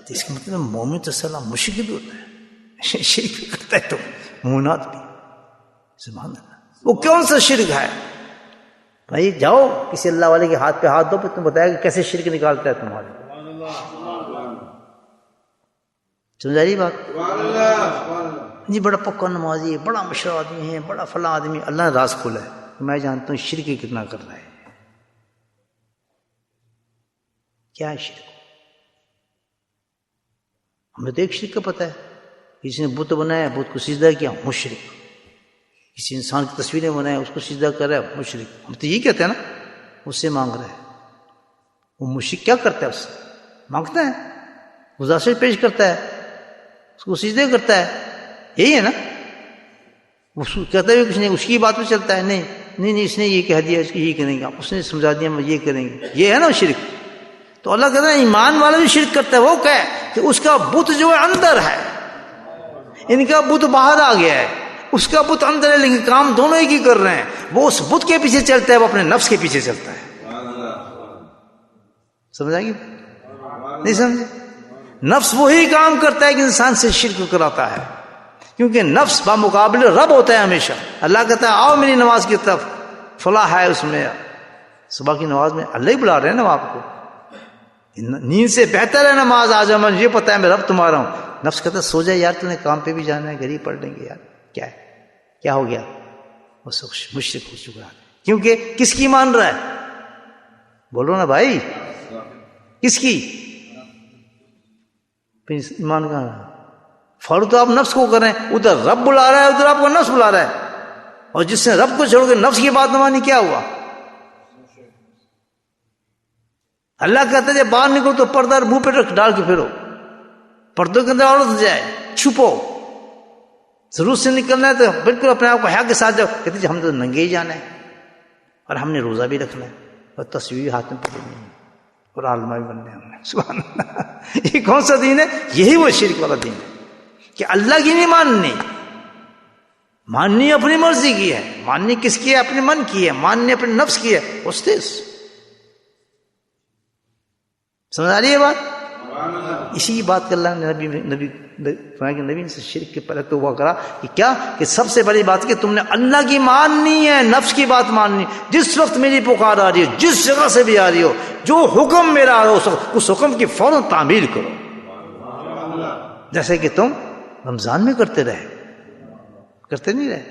اس کا مطلب مومن تو سلام مشرک بھی ہوتا ہے، شرک کرتا ہے تو مومنات بھی. سبحان اللہ. وہ کون سا شرک ہے بھائی؟ جاؤ کسی اللہ والے کے ہاتھ پہ ہاتھ دو، پھر تم بتایا کہ کیسے شرک نکالتا ہے تمہارے. سمجھا رہی بات؟ جی بڑا پکا نمازی ہے، بڑا مشہور آدمی ہے، بڑا فلاں آدمی. اللہ نے راز کھولا ہے، میں جانتا ہوں شرک کتنا کر رہا ہے. کیا ہے شرک؟ ہمیں تو ایک شرک کا پتہ ہے، کسی نے بت بنایا، بت کو سجدہ کیا، مشرک. کسی انسان کی تصویریں بنائے، اس کو سجدہ کر رہا ہے، مشرک. ہم تو یہی کہتے ہیں نا، اس سے مانگ رہے ہیں. وہ مشرک کیا کرتا ہے؟ اس سے مانگتا ہے، گزارش پیش کرتا ہے، اس کو سجدے کرتا ہے. یہی ہے نا. اس کو کہتا ہے کچھ نہیں، اس کی بات پہ چلتا ہے. نہیں نہیں نہیں، اس نے یہ کہہ دیا، اس کو یہ کریں گے، اس نے سمجھا دیا ہم یہ کریں گے. یہ ہے نا شرک. تو اللہ کہتا ہے ایمان والا بھی شرک کرتا ہے. وہ کیا ہے کہ اس کا بت جو ہے اندر ہے، ان کا بت باہر آ گیا ہے، اس کا بت اندر ہے، لیکن کام دونوں ہی کی کر رہے ہیں. وہ اس بت کے پیچھے چلتا ہے، وہ اپنے نفس کے پیچھے چلتا ہے. سمجھا گی؟ نہیں سمجھے؟ نفس وہی کام کرتا ہے کہ انسان سے شرک کراتا ہے، کیونکہ نفس بمقابل رب ہوتا ہے ہمیشہ. اللہ کہتا ہے آؤ میری نماز کی طرف، فلاح ہے اس میں. صبح کی نماز میں اللہ ہی بلا رہے ہیں نا آپ کو. نیند سے بہتر ہے نماز. آ جاؤ، مجھے پتا ہے میں رب تمہارا ہوں. نفس کہتا ہے سو جائے یار، تم نے کام پہ بھی جانا ہے، گھر ہی پڑھ لیں گے یار. کیا ہے، کیا ہو گیا؟ وہ مشرک ہو چکا ہے. کیونکہ کس کی مان رہا ہے؟ بولو نا بھائی، کس کی؟ ایمان کہاں رہا؟ فالو تو آپ نفس کو کریں. ادھر رب بلا رہا ہے، ادھر آپ کو نفس بلا رہا ہے. اور جس نے رب کو چھوڑ کے نفس کی بات نہ مانی، کیا ہوا؟ اللہ کہتا ہے جب باہر نکلو تو پردہ منہ پہ رکھ ڈال کے پھرو، پردوں کے اندر عورت جائے، چھپو. ضرورت سے نکلنا ہے تو بالکل اپنے آپ کو حیا کے ساتھ جاؤ. کہتے ہیں ہم تو ننگے ہی جانا ہے، اور ہم نے روزہ بھی رکھنا ہے، اور تصویر ہاتھ میں پکڑنی ہے، اور عالمہ بھی بننے ہم نے. سبحان اللہ. یہ کون سا دین ہے؟ یہی وہ شرک والا دین ہے کہ اللہ کی نہیں ماننی. ماننی اپنی مرضی کی ہے، ماننی کس کی ہے؟ اپنے من کی ہے، ماننی اپنے نفس کی ہے. استیز سمجھ آ رہی ہے بات؟ اسی کی بات کر اللہ نے نبی سے شرک کے پہلے توبہ کرا کہ کیا کہ سب سے بڑی بات کہ تم نے اللہ کی ماننی ہے، نفس کی بات ماننی. جس وقت میری پکار آ رہی ہے، جس جگہ سے بھی آ رہی ہو، جو حکم میرا آ رہا ہو، اس حکم کی فوراً تعمیل کرو. جیسے کہ تم رمضان میں کرتے رہے، کرتے نہیں رہے.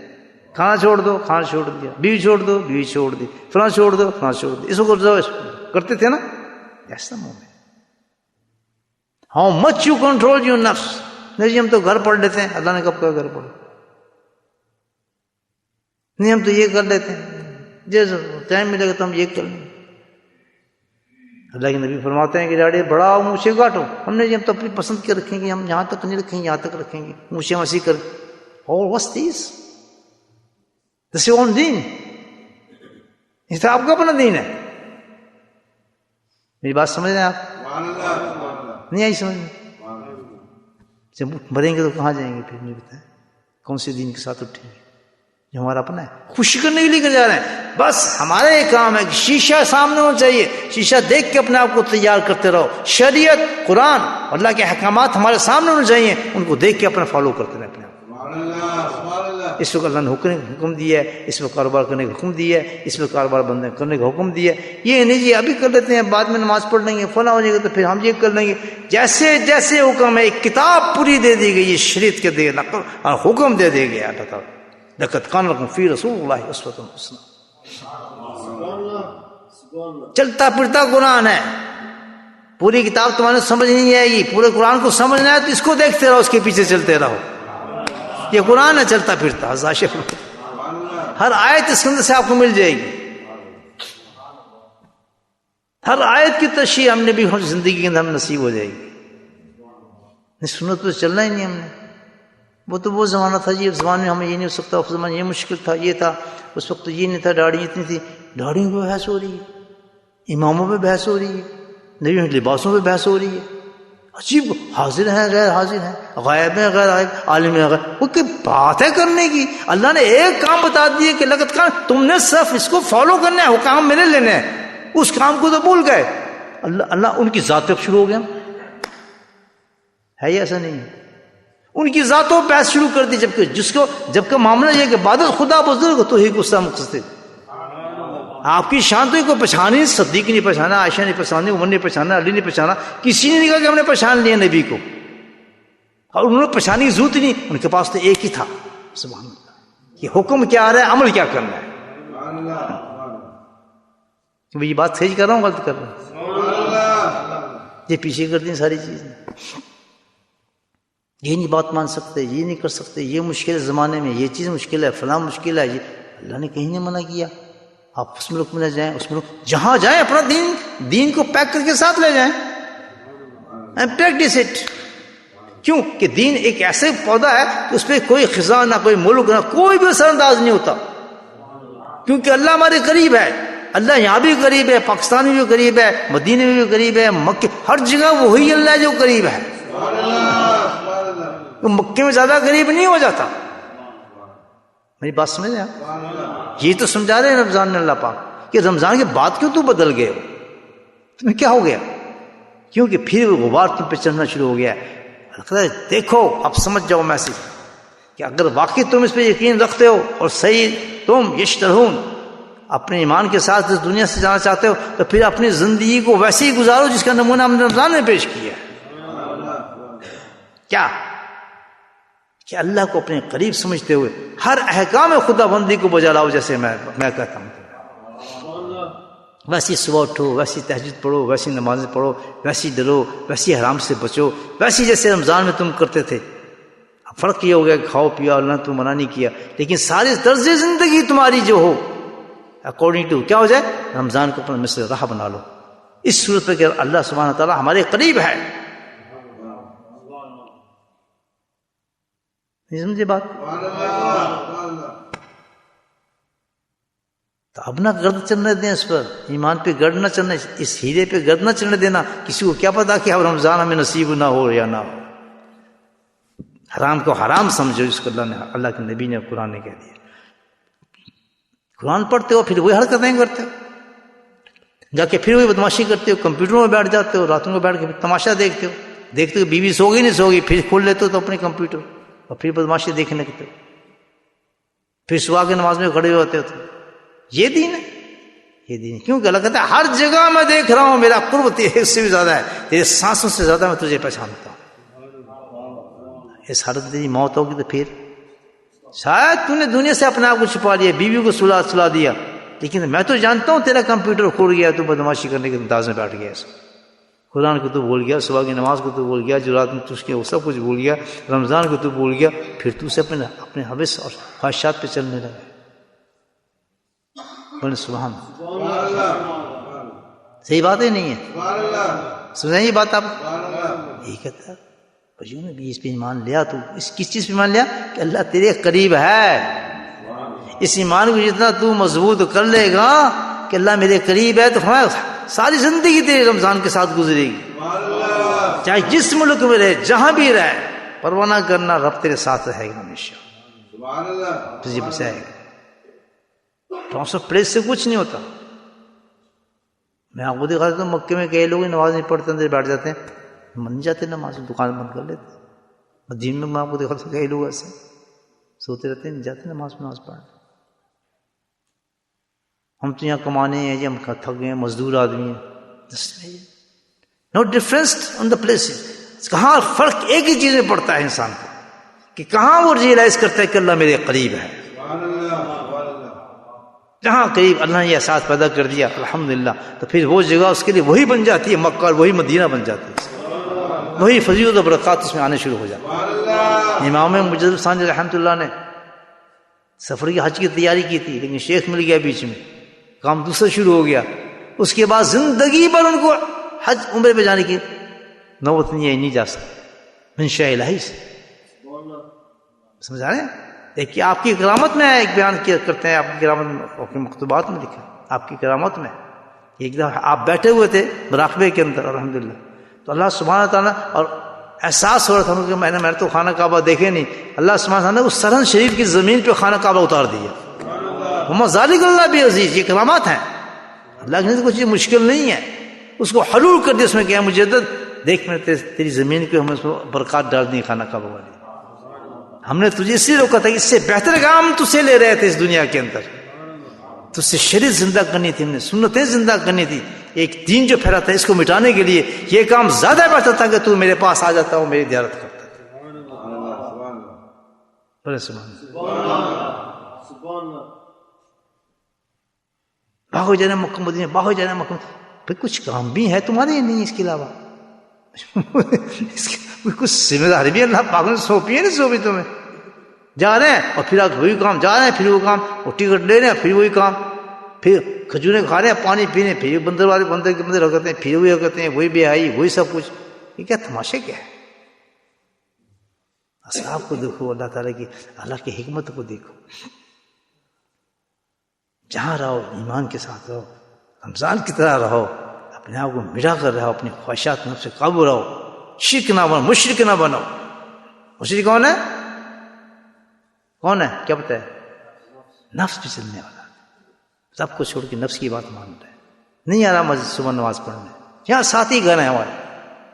کھانا چھوڑ دو، کھانا چھوڑ دیا. بیوی چھوڑ دو، بیوی چھوڑ دی. فلاں چھوڑ دو، فلاں چھوڑ دی. اس کو کرتے تھے نا. ایسا مومن. How much you control your نفس. نہیں جی ہم تو گھر پڑھ لیتے ہیں. اللہ نے کب کہا گھر پڑھو؟ نہیں ہم تو یہ کر لیتے ہیں، جیسے ٹائم ملے گا تو ہم یہ کر لیں گے. اللہ کے نبی فرماتے ہیں کہ ڈاڑی بڑا مونچھیں کاٹو. ہم نے جی ہم تو اپنی پسند کے رکھیں گے، ہم یہاں تک نہیں رکھیں گے، یہاں تک رکھیں گے، مونچھیں وسیع کر. اور what's this? This is your own دین. یہ تو آپ کا اپنا دین ہے. میری بات سمجھ رہے ہیں آپ؟ نہیں آئی سمجھ میں؟ جب مریں گے تو کہاں جائیں گے پھر؟ مجھے بتائیں کون سے دین کے ساتھ اٹھیں گے جو ہمارا اپنا ہے؟ خوشی کرنے کے لیے کر جا رہے ہیں. بس ہمارا یہ کام ہے کہ شیشہ سامنے ہونا چاہیے، شیشہ دیکھ کے اپنے آپ کو تیار کرتے رہو. شریعت، قرآن، اللہ کے احکامات ہمارے سامنے ہونے چاہیے، ان کو دیکھ کے اپنا فالو کرتے رہے اپنے آپ. اس وقت اللہ نے حکم دیا ہے، اس وقت کاروبار کرنے کا حکم دیا ہے، اس وقت کاروبار بند کرنے کا حکم دیا ہے. یہ نہیں جی ابھی کر لیتے ہیں، بعد میں نماز پڑھ لیں گے، فلاں ہو جائے گا تو پھر ہم یہ کر لیں گے. جیسے جیسے حکم ہے، ایک کتاب پوری دے دی گئی ہے شریعت کے دے نقل اور حکم دے دے گیا. اللہ تعالیٰ لقد کان لکم فی رسول اللہ اسوۃ حسنہ. چلتا پھرتا قرآن ہے. پوری کتاب تمہارے سمجھ نہیں آئے گی، پورے قرآن کو سمجھنا ہے تو اس کو دیکھتے رہو، اس کے پیچھے چلتے رہو. یہ قرآن ہے چلتا پھرتا. ہر آیت اس کے اندر سے آپ کو مل جائے گی. ہر آیت کی تشریح ہم نے بھی زندگی کے اندر ہم نصیب ہو جائے گی. سنت تو چلنا ہی نہیں ہم نے. وہ تو وہ زمانہ تھا جی، اس زمانے میں ہمیں یہ نہیں ہو سکتا، اس زمانے یہ مشکل تھا، یہ تھا، اس وقت تو یہ نہیں تھا، داڑھی اتنی تھی. داڑھیوں پہ بحث ہو رہی ہے، اماموں پہ بحث ہو رہی ہے، نبیوں کے لباسوں پہ بحث ہو رہی ہے. عجیب، حاضر ہیں غیر حاضر ہیں، غائب ہیں غیر غائب، عالم ہیں غیر، وہ کی بات ہے کرنے کی. اللہ نے ایک کام بتا دیے کہ لقد کان، تم نے صرف اس کو فالو کرنا ہے، وہ کام میرے لینے ہے. اس کام کو تو بھول گئے. اللہ ان کی ذات پہ شروع ہو گیا ہے، یہ ایسا نہیں ہے. ان کی ذاتوں پہ بحث شروع کر دی، جبکہ معاملہ یہ کہ عبادت خدا بزرگ تو ہی غصہ مقصد. آپ کی شان تو کوئی پہچانی، صدیق نہیں پہچانا، عائشہ نہیں پہچانی، عمر نہیں پہچانا، علی نہیں پہچانا، کسی نے نہیں کہا کہ ہم نے پہچان لیا نبی کو. اور انہوں نے پہچانی کی ضرورت ہی نہیں، ان کے پاس تو ایک ہی تھا. سبحان اللہ، کہ حکم کیا آ رہا ہے، عمل کیا کرنا ہے. یہ بات صحیح کر رہا ہوں غلط کر رہا ہوں؟ یہ پیچھے کرتی ہیں ساری چیزیں. یہ نہیں بات مان سکتے، یہ نہیں کر سکتے، یہ مشکل ہے زمانے میں، یہ چیز مشکل ہے، فلاں مشکل ہے. یہ اللہ نے کہیں نہیں منع کیا. آپ اس ملک میں نہ جائیں، اس ملک جہاں جائیں اپنا دین کو پیک کر کے ساتھ لے جائیں، اینڈ پریکٹس اٹ. کیوں کہ دین ایک ایسے پودا ہے کہ اس پہ کوئی خزاں نہ کوئی ملک نہ کوئی بھی اثر انداز نہیں ہوتا، کیونکہ اللہ ہمارے قریب ہے. اللہ یہاں بھی قریب ہے، پاکستان میں بھی قریب ہے، مدینے میں بھی قریب ہے، مکہ، ہر جگہ وہی اللہ ہے جو قریب ہے. مکے میں زیادہ قریب نہیں ہو جاتا. میری بات سمجھ رہے ہیں؟ یہ تو سمجھا رہے ہیں رمضان نے اللہ پاک کہ رمضان کے بعد کیوں تو بدل گئے ہو، تمہیں کیا ہو گیا؟ کیونکہ پھر وہ غبار تم پہ چڑھنا شروع ہو گیا ہے. دیکھو اب سمجھ جاؤ میسج کہ اگر واقعی تم اس پہ یقین رکھتے ہو اور صحیح تم یشترون اپنے ایمان کے ساتھ اس دنیا سے جانا چاہتے ہو، تو پھر اپنی زندگی کو ویسے ہی گزارو جس کا نمونہ ہم نے رمضان میں پیش کیا ہے. کیا کہ اللہ کو اپنے قریب سمجھتے ہوئے ہر احکام خدا بندی کو بجا لاؤ. جیسے میں کہتا ہوں ویسی صبح اٹھو، ویسی تہجد پڑھو، ویسی نمازیں پڑھو، ویسی ڈرو، ویسی حرام سے بچو، ویسی جیسے رمضان میں تم کرتے تھے. فرق یہ ہو گیا کہ کھاؤ پیو، اللہ تو منع نہیں کیا، لیکن ساری طرز زندگی تمہاری جو ہو اکارڈنگ ٹو کیا ہو جائے، رمضان کو اپنا مثل راہ بنا لو. اس صورت پہ کہ اللہ سبحانہ تعالیٰ ہمارے قریب ہے. نہیں سمجھے بات؟ تو اب نہ گرد چلنے دیں اس پر، ایمان پہ گرد نہ چلنے، اس ہیرے پہ گرد نہ چلنے دینا. کسی کو کیا پتا کہ اب رمضان ہمیں نصیب نہ ہو یا نہ ہو. حرام کو حرام سمجھو، جس کو اللہ کے نبی نے قرآن نے کہہ دیا. قرآن پڑھتے ہو پھر وہی حرکتیں کرتے ہو، جا کے پھر وہی بدماشی کرتے ہو، کمپیوٹروں میں بیٹھ جاتے ہو، راتوں میں بیٹھ کے تماشا دیکھتے ہو بیوی سو گئی نہیں سو گئی، پھر کھول لیتے ہو تو اپنے کمپیوٹر اور پھر بدماشی دیکھنے لگتے ہو، پھر صبح کی نماز میں کھڑے ہوتے ہو. تو یہ دین ہے، یہ دین ہے. کیونکہ اللہ کہتا ہے ہر جگہ میں دیکھ رہا ہوں، میرا قرب تیرے سے بھی زیادہ ہے، تیرے سانسوں سے زیادہ میں تجھے پہچانتا ہوں. اس حالت تیری موت ہوگی تو پھر شاید تو نے دنیا سے اپنے آپ کو چھپا لیا، بیوی کو سلا دیا، لیکن میں تو جانتا ہوں تیرا کمپیوٹر کھل گیا، تو بدماشی کرنے کے انداز میں بیٹھ گیا. قرآن کو تو بھول گیا، صبح کی نماز کو تو بھول گیا، جو رات میں تجھ کے وہ سب کچھ بھول گیا، رمضان کو تو بھول گیا، پھر تو سے اپنے حوث اور خواہشات پہ چلنے لگا. بولے سبحان اللہ. صحیح بات ہی نہیں ہے، سمجھیں یہ بات آپ؟ یہی کہتا ہے بھائیوں نے بھی اس پہ ایمان لیا. تو اس کس چیز پہ ایمان لیا؟ کہ اللہ تیرے قریب ہے. اس ایمان کو جتنا تو مضبوط کر لے گا کہ اللہ میرے قریب ہے، تو ساری زندگی تیرے رمضان کے ساتھ گزرے گی. چاہے جس ملک میں رہے، جہاں بھی رہے، پرواہ نہ کرنا، رب تیرے ساتھ رہے گا ہمیشہ، تجھے بچائے گا. ٹرانسفر پلیس سے کچھ نہیں ہوتا. میں آپ کو دکھا دیتا ہوں، مکے میں کئی لوگ نماز نہیں پڑھتے، اندر بیٹھ جاتے ہیں، من جاتے نماز، دکان بند کر لیتے. مدین میں آپ کو دیکھا تھا کئی لوگ ایسے سوتے رہتے ہیں، جاتے نماز پڑھنے. ہم تو یہاں کمانے ہیں جی، ہم تھک گئے ہیں، مزدور آدمی ہیں. No difference on the places. کہاں فرق ایک ہی چیز میں پڑتا ہے انسان کو، کہ کہاں وہ ریئلائز کرتا ہے کہ اللہ میرے قریب ہے. جہاں قریب اللہ نے یہ احساس پیدا کر دیا الحمدللہ، تو پھر وہ جگہ اس کے لیے وہی بن جاتی ہے مکہ، اور وہی مدینہ بن جاتی ہے، وہی فضیلت و برکات اس میں آنے شروع ہو جاتی. امام مجدد ثانی رحمۃ اللہ نے سفر کی حج کی تیاری کی تھی، لیکن شیخ مل گیا بیچ میں، کام دوسرا شروع ہو گیا. اس کے بعد زندگی بھر ان کو حج عمرے پہ جانے کی نوبت نہیں جا سکتے، منشاء الہی سے. سمجھا رہے ہیں؟ دیکھیے آپ کی کرامت میں ایک بیان کیا کرتے ہیں، آپ کی کرامت میں، آپ کی مکتوبات میں لکھا آپ کی کرامت میں ایک دفعہ آپ بیٹھے ہوئے تھے مراقبے کے اندر الحمدللہ، تو اللہ سبحانہ تعالیٰ، اور احساس ہو رہا تھا کہ میں نے تو خانہ کعبہ دیکھے نہیں، اللہ سبحانہ تعالیٰ نے اس سرن شریف کی زمین پہ خانہ کعبہ اتار دیا. وما ذالک اللہ بعزیز، یہ کرامات ہیں اللہ کے، کچھ مشکل نہیں ہے. اس کو حلول کر دیا اس میں کیا مجدد، دیکھ میں تیری زمین پہ ہم اس کو برکات ڈال دی خانہ کعبہ والی. ہم نے تجھے اس لیے روکا تھا کہ اس سے بہتر کام تجھ سے لے رہے تھے اس دنیا کے اندر، تجھ سے شریعت زندہ کرنی تھی، ہم نے سنتیں زندہ کرنی تھی، ایک دین جو پھیلا تھا اس کو مٹانے کے لیے یہ کام زیادہ بہتر تھا کہ تو میرے پاس آ جاتا ہوں، میری زیارت کرتا تھا. بولے سبحان اللہ. بھاگو جانا مکہ مدینہ، بھاگو جانا مکہ، پھر کچھ کام بھی ہے تمہارے نہیں اس کے علاوہ، کچھ ذمہ داری بھی اللہ پاک نے سونپی ہے نا، سونپی تمہیں. جا رہے ہیں اور پھر وہی کام، جا رہے ہیں پھر وہ کام، وہ ٹکٹ لے رہے ہیں پھر وہی کام، پھر کھجوریں کھا رہے ہیں، پانی پینے، پھر بندر والے بندر کے بندر کرتے ہیں، پھر وہی کرتے ہیں، وہی بے حیائی، وہی سب کچھ. یہ کیا تماشے کیا ہے؟ اصحاب کو دیکھو، اللہ تعالیٰ کی، اللہ کی حکمت کو دیکھو. جہاں رہو ایمان کے ساتھ رہو، رمضان کی طرح رہو، اپنے آپ کو مٹا کر رہو، اپنی خواہشات نفس سے قابو رہو، شرک نہ بنو، مشرک نہ بنو. مشرک کون ہے؟ کون ہے؟ کیا پتہ ہے؟ نفس پہ چلنے والا، سب کو چھوڑ کے نفس کی بات مان رہے. نہیں آ رہا مسجد صبح نماز پڑھنے، یہاں ساتھ ہی گھر ہیں ہمارے،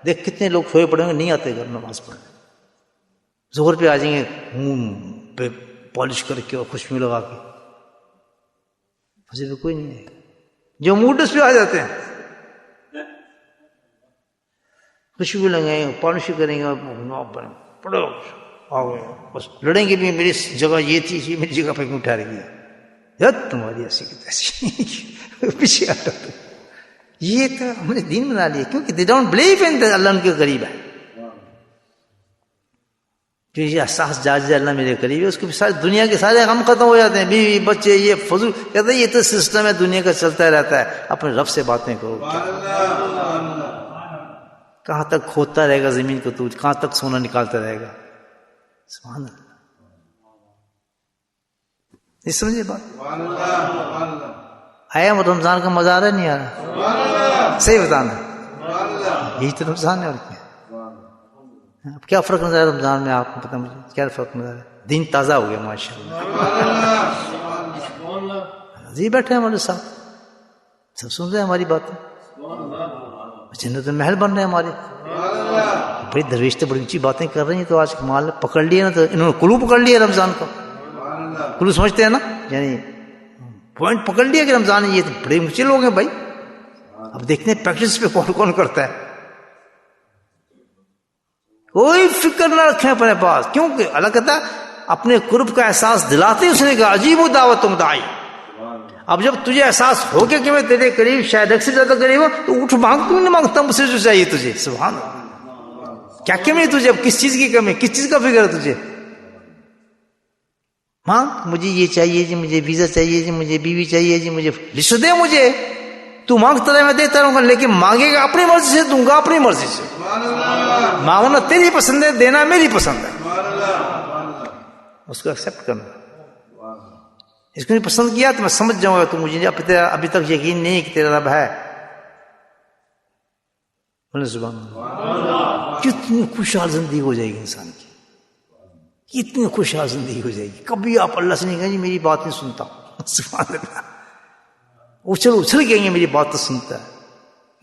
دیکھ کتنے لوگ سوئے پڑیں گے، نہیں آتے گھر نماز پڑھنے. ظہر پہ آ جائیں گے منہ پہ پالش کر کے اور خوشبو لگا کے، مسجد پہ کوئی نہیں ہے. جو موڈ اس پہ آ جاتے ہیں، خوشبو لگائیں گے، پالش کریں گے، پڑھو آ گئے، بس لڑیں گے بھی، میری جگہ یہ تھی، میری جگہ پہ کیوں ٹھہر گیا، یار تمہاری ایسی کی تیسی، پیچھے ہٹو. یہ تو ہم نے دین بنا لیا، کیونکہ they don't believe in اللہ ان کے قریب ہے. جو یہ احساس جاج اللہ میرے قریب ہے، اس کے سارے دنیا کے سارے غم ختم ہو جاتے ہیں، بیوی بچے یہ فضول، کہتے ہیں یہ تو سسٹم ہے دنیا کا چلتا رہتا ہے، اپنے رب سے باتیں کرو. کہاں تک کھودتا رہے گا زمین کو تو، کہاں تک سونا نکالتا رہے گا. سبحان اللہ. نہیں سمجھے بات؟ آیا رمضان کا مزہ آ رہا ہے نہیں آ رہا؟ صحیح بتانا، یہی تو رمضان ہے. اور کیا اب کیا فرق نظر ہے رمضان میں؟ آپ کو پتہ، مجھے کیا فرق نظر ہے؟ دین تازہ ہو گیا ماشاءاللہ. جی بیٹھے ہمارے ساتھ، سب سن رہے ہیں ہماری باتیں، جنت میں محل بن رہے ہیں ہمارے. بڑی درویش تو بڑی اونچی باتیں کر رہی ہیں، تو آج کمال پکڑ لیے نا، تو انہوں نے کلو پکڑ لیا رمضان کا. کلو سمجھتے ہیں نا، یعنی پوائنٹ پکڑ لیا کہ رمضان ہے، یہ تو بڑے اونچے لوگ ہیں بھائی. اب دیکھتے ہیں پریکٹس پہ کون کون کرتا ہے. کوئی فکر نہ رکھیں اپنے پاس، کیونکہ اللہ کہتا ہے اپنے قرب کا احساس دلاتے. اس نے کہا عجیب و دعوت تم دائی. اب جب تجھے احساس ہو گیا کہ میں تیرے قریب، شاید ایک سے زیادہ قریب ہوں، تو اٹھ مانگ. کیوں نہیں مانگتا مجھ سے جو چاہیے تجھے؟ سبحان اللہ. کیا کمی ہے تجھے؟ اب کس چیز کی کمی، کس چیز کا فکر ہے تجھے؟ مانگ، مجھے یہ چاہیے جی، مجھے ویزا چاہیے جی، مجھے بیوی چاہیے جی، مجھے لسٹ دے. مجھے تو مانگتا رہے، میں دیتا رہوں گا، لیکن مانگے گا اپنی مرضی سے، دوں گا اپنی مرضی سے. مانگنا تیری پسند ہے، دینا میری پسند ہے. اس کو ایکسپٹ کرنا. اس کو نہیں پسند کیا تو میں سمجھ جاؤں گا تو مجھے ابھی تک یقین نہیں کہ تیرا رب ہے. سبحان اللہ. کتنی خوشحال زندگی ہو جائے گی انسان کی، کتنی خوشحال زندگی ہو جائے گی. کبھی آپ اللہ سے نہیں کہیں جی میری بات نہیں سنتا. سبحان اللہ. اچھل اچھل کہیں گے میری بات تو سنتا ہے.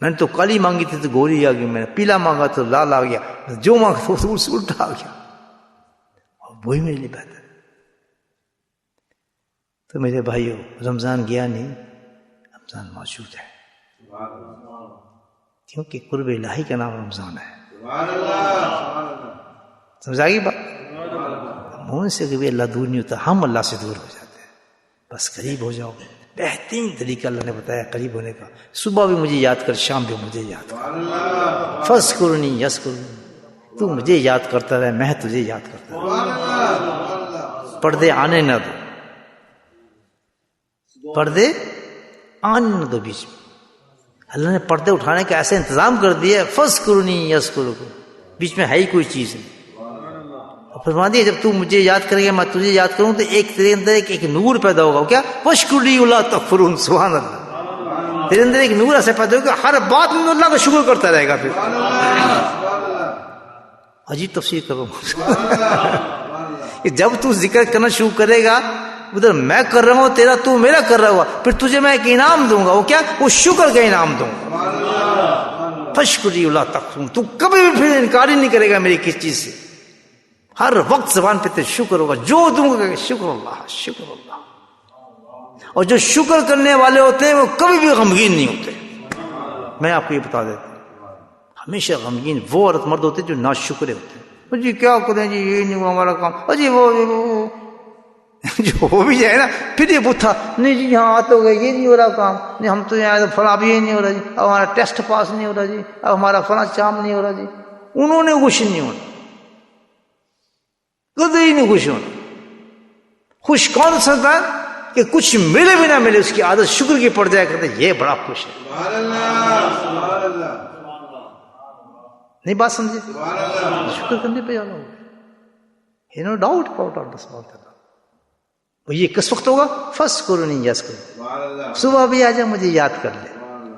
میں نے تو کالی مانگی تھی تو گوری آ گئی، میں نے پیلا مانگا تو لال آ گیا، جو مانگا تو الٹا آ گیا، اور وہی میرے لیے بہتر. تو میرے بھائیو، رمضان گیا نہیں، رمضان موجود ہے، کیونکہ قرب الہی کا نام رمضان ہے. سمجھا گی بات؟ منہ سے کبھی اللہ دور نہیں ہوتا، ہم اللہ سے دور ہو جاتے ہیں. بس قریب ہو جاؤ. بہترین طریقہ اللہ نے بتایا قریب ہونے کا. صبح بھی مجھے یاد کر، شام بھی مجھے یاد کر. فذکرنی یذکرنی، تو مجھے یاد کرتا رہے، میں تجھے یاد کرتا رہے. پردے آنے نہ دو، پردے آنے نہ دو بیچ میں. اللہ نے پردے اٹھانے کا ایسا انتظام کر دیا، فذکرنی یذکرکم، بیچ میں ہے ہی کوئی چیز نہیں. فرما دیا جب تو مجھے یاد کرے گا میں تجھے یاد کروں تو ایک تیرے اندر ایک نور پیدا ہوگا. کیا؟ وشکری اللہ تکفرون. سبحان اللہ. تیرے اندر ایک نور ایسا پیدا ہوگا ہر بات میں اللہ کا شکر کرتا رہے گا. پھر عجیب تفسیر کرو. جب تو ذکر کرنا شروع کرے گا ادھر میں کر رہا ہوں تیرا تو میرا کر رہا ہوا پھر تجھے میں ایک انعام دوں گا. وہ کیا؟ وہ شکر کا انعام دوں گا. فشکری اللہ تکفرون. تو کبھی بھی پھر انکار ہی نہیں کرے گا میری کس چیز سے. ہر وقت زبان پہ تیرے شکر ہوگا. جو دوں گا شکر اللہ شکر اللہ. اور جو شکر کرنے والے ہوتے ہیں وہ کبھی بھی غمگین نہیں ہوتے. میں آپ کو یہ بتا دیتا ہوں ہمیشہ غمگین وہ عورت مرد ہوتے ہیں جو ناشکرے ہوتے ہیں. جی کیا کریں جی یہ نہیں ہوا ہمارا کام. جی وہ جو ہو بھی جائے نا پھر یہ بتھا نہیں جی یہاں آ تو گئے یہ نہیں ہو رہا کام. نہیں ہم تو یہاں فلاں بھی یہ نہیں ہو رہا جی. اب ہمارا ٹیسٹ پاس نہیں ہو رہا جی. اب ہمارا فلاں چام نہیں ہو رہا جی. انہوں نے خوش نہیں ہونا. کدی ہی نہیں خوش ہونا. خوش کون سا ہے کہ کچھ ملے بھی نہ ملے اس کی عادت شکر کی پڑ جائے کرتے یہ بڑا خوش ہے. نہیں بات سمجھے؟ شکر کرنے پہ جانا ہوگا. نو ڈاؤٹ اباؤٹ آل دس بات. یہ کس وقت ہوگا؟ فس کرو نہیں یس کرو. صبح بھی آ جا مجھے یاد کر لے.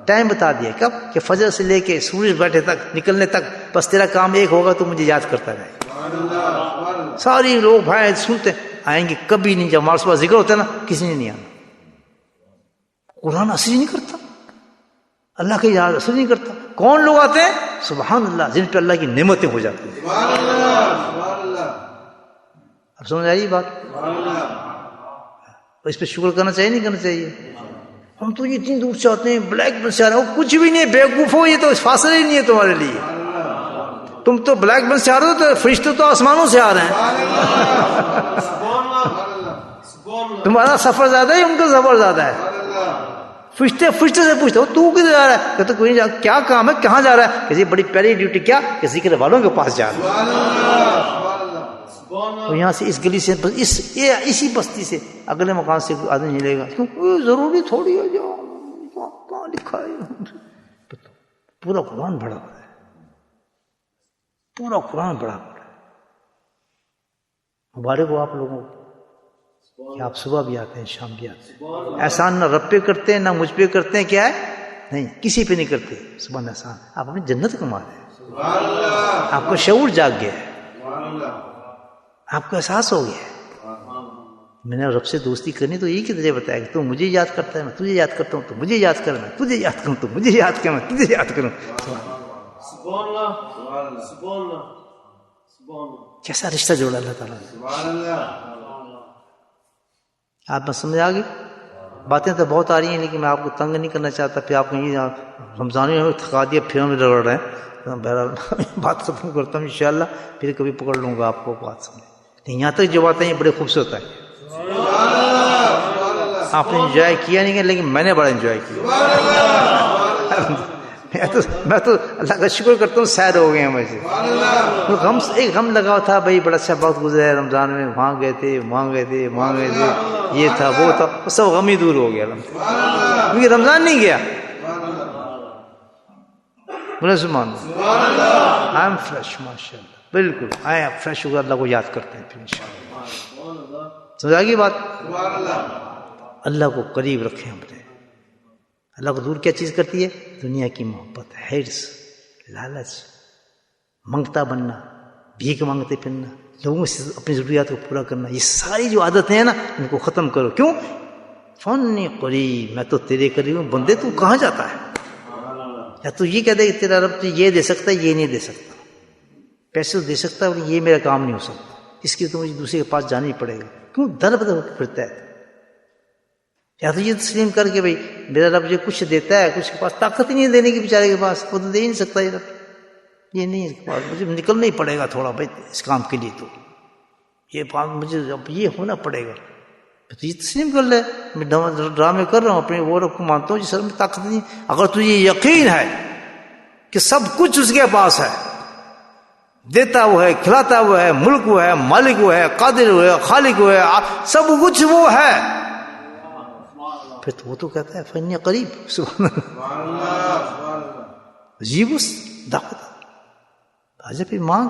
ٹائم بتا دیا کب کہ فجر سے لے کے سورج بیٹھے تک نکلنے تک بس تیرا کام ایک ہوگا تو مجھے یاد کرتا رہے. ساری لوگ بھائی سنتے آئیں گے کبھی نہیں. جب ہمارے صبح ذکر ہوتا ہے نا کسی نے نہیں آنا. قرآن اثر نہیں کرتا. اللہ کی یاد اثر نہیں کرتا. کون لوگ آتے ہیں؟ سبحان اللہ جن پہ اللہ کی نعمتیں ہو جاتی ہیں. اب سمجھ آئی بات؟ اس پہ شکر کرنا چاہیے نہیں کرنا چاہیے؟ ہم تو اتنی دور سے آتے ہیں بلیک بن سے آ رہے ہیں. کچھ بھی نہیں بیوقوف ہو. یہ تو فاصلہ ہی نہیں ہے تمہارے لیے. تم تو بلیک بن سے آ رہے ہو تو فرشتے تو آسمانوں سے آ رہے ہیں. تمہارا سفر زیادہ ہے ان کا سفر زیادہ ہے. فرشتے سے پوچھتے ہو تو کدھر جا رہا ہے؟ کہتے کوئی نہیں. کیا کام ہے کہاں جا رہا ہے؟ کہ بڑی پیاری ڈیوٹی. کیا کہ ذکر والوں کے پاس جا رہا ہے. تو یہاں سے اس گلی سے اسی بستی سے اگلے مکان سے آدمی ملے گا. کیوں ضروری تھوڑی ہے جو کہاں لکھا ہے. پورا قرآن بڑا ہے. پورا قرآن بڑا ہے. مبارک ہو آپ لوگوں کو کہ آپ صبح بھی آتے ہیں شام بھی آتے ہیں. احسان نہ رب پہ کرتے ہیں نہ مجھ پہ کرتے ہیں. کیا ہے؟ نہیں کسی پہ نہیں کرتے. صبح احسان آپ اپنی جنت کما رہے ہیں. آپ کو شعور جاگ گیا ہے. آپ کو احساس ہو گیا ہے میں نے رب سے دوستی کرنی تو یہی کدھر بتایا کہ تو مجھے یاد کرتا ہے میں تجھے یاد کرتا ہوں. تو مجھے یاد کر میں تجھے یاد کروں. تو مجھے یاد کر میں تجھے یاد کروں. کیسا رشتہ جوڑا اللہ تعالیٰ نے. آپ میں سمجھ آ گئی. باتیں تو بہت آ رہی ہیں لیکن میں آپ کو تنگ نہیں کرنا چاہتا. پھر آپ کو یہ رمضان میں ہمیں تھکا دیا پھر ہم رگڑ رہے ہیں. بہرحال بات ختم کرتا ہوں انشاءاللہ. پھر کبھی پکڑ لوں گا آپ کو بات سمجھ. یہاں تک جو باتیں یہ بڑے خوبصورت ہیں. آپ نے انجوائے کیا نہیں لیکن میں نے بڑا انجوائے کیا. میں تو اللہ کا شکر کرتا ہوں سیر ہو گئے ہیں مجھے. ایک غم لگا تھا بھائی بڑا اچھا وقت گزرا رمضان میں. وہاں گئے تھے یہ تھا وہ تھا سب غم ہی دور ہو گیا کیونکہ رمضان نہیں گیا. بولے سبحان اللہ. آئی ایم فریش ماشاء اللہ. بالکل آئے آپ فریش ہو کر اللہ کو یاد کرتے ہیں پھر انشاءاللہ. سمجھا گئی بات؟ اللہ کو قریب رکھیں اپنے. اللہ کو دور کیا چیز کرتی ہے؟ دنیا کی محبت, حرص, لالچ, منگتا بننا, بھیک مانگتے پھرنا, لوگوں سے اپنی ضروریات کو پورا کرنا. یہ ساری جو عادتیں ہیں نا ان کو ختم کرو. کیوں؟ فن قریب, میں تو تیرے قریب ہوں. بندے تو کہاں جاتا ہے؟ یا تو یہ کہہ دے کہ تیرا رب تو یہ دے سکتا ہے یہ نہیں دے سکتا. پیسے تو دے سکتا ہے یہ میرا کام نہیں ہو سکتا. اس کے تو مجھے دوسرے کے پاس جانا ہی پڑے گا. کیوں؟ در بدر ہو کے پھرتا ہے. یا تو یہ تسلیم کر کے بھائی میرا رب جو کچھ دیتا ہے کچھ کے پاس طاقت ہی نہیں دینے کی بیچارے کے پاس. وہ تو دے ہی نہیں سکتا. یہ رب یہ نہیں اس کے پاس. مجھے نکلنا ہی پڑے گا تھوڑا بھائی اس کام کے لیے. تو یہ مجھے اب یہ ہونا پڑے گا. تو یہ تسلیم کر لے. میں ڈرامے کر رہا ہوں اپنے وہ رب کو مانتا ہوں جس میں طاقت نہیں. اگر تجھے یقین ہے کہ سب کچھ اس کے پاس ہے, دیتا وہ ہے, کھلاتا وہ ہے, ملک وہ ہے, مالک وہ ہے, قادر وہ ہے, خالق وہ ہے, سب کچھ وہ ہے, پھر تو وہ تو کہتا ہے فنی قریب. سبحان اللہ. عجیب اس دعوت. آجا پھر مانگ.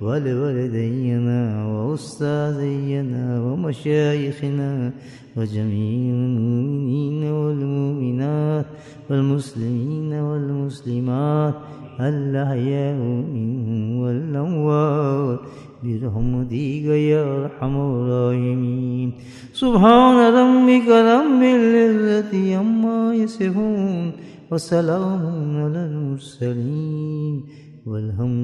ولوالدينا وأستاذينا ومشايخنا وجميع المؤمنين والمؤمنات والمسلمين والمسلمات الأحياء منهم والأموات برحمتك يا أرحم الراحمين. سبحان ربك رب العزة عما يصفون وسلام على المرسلين والحمد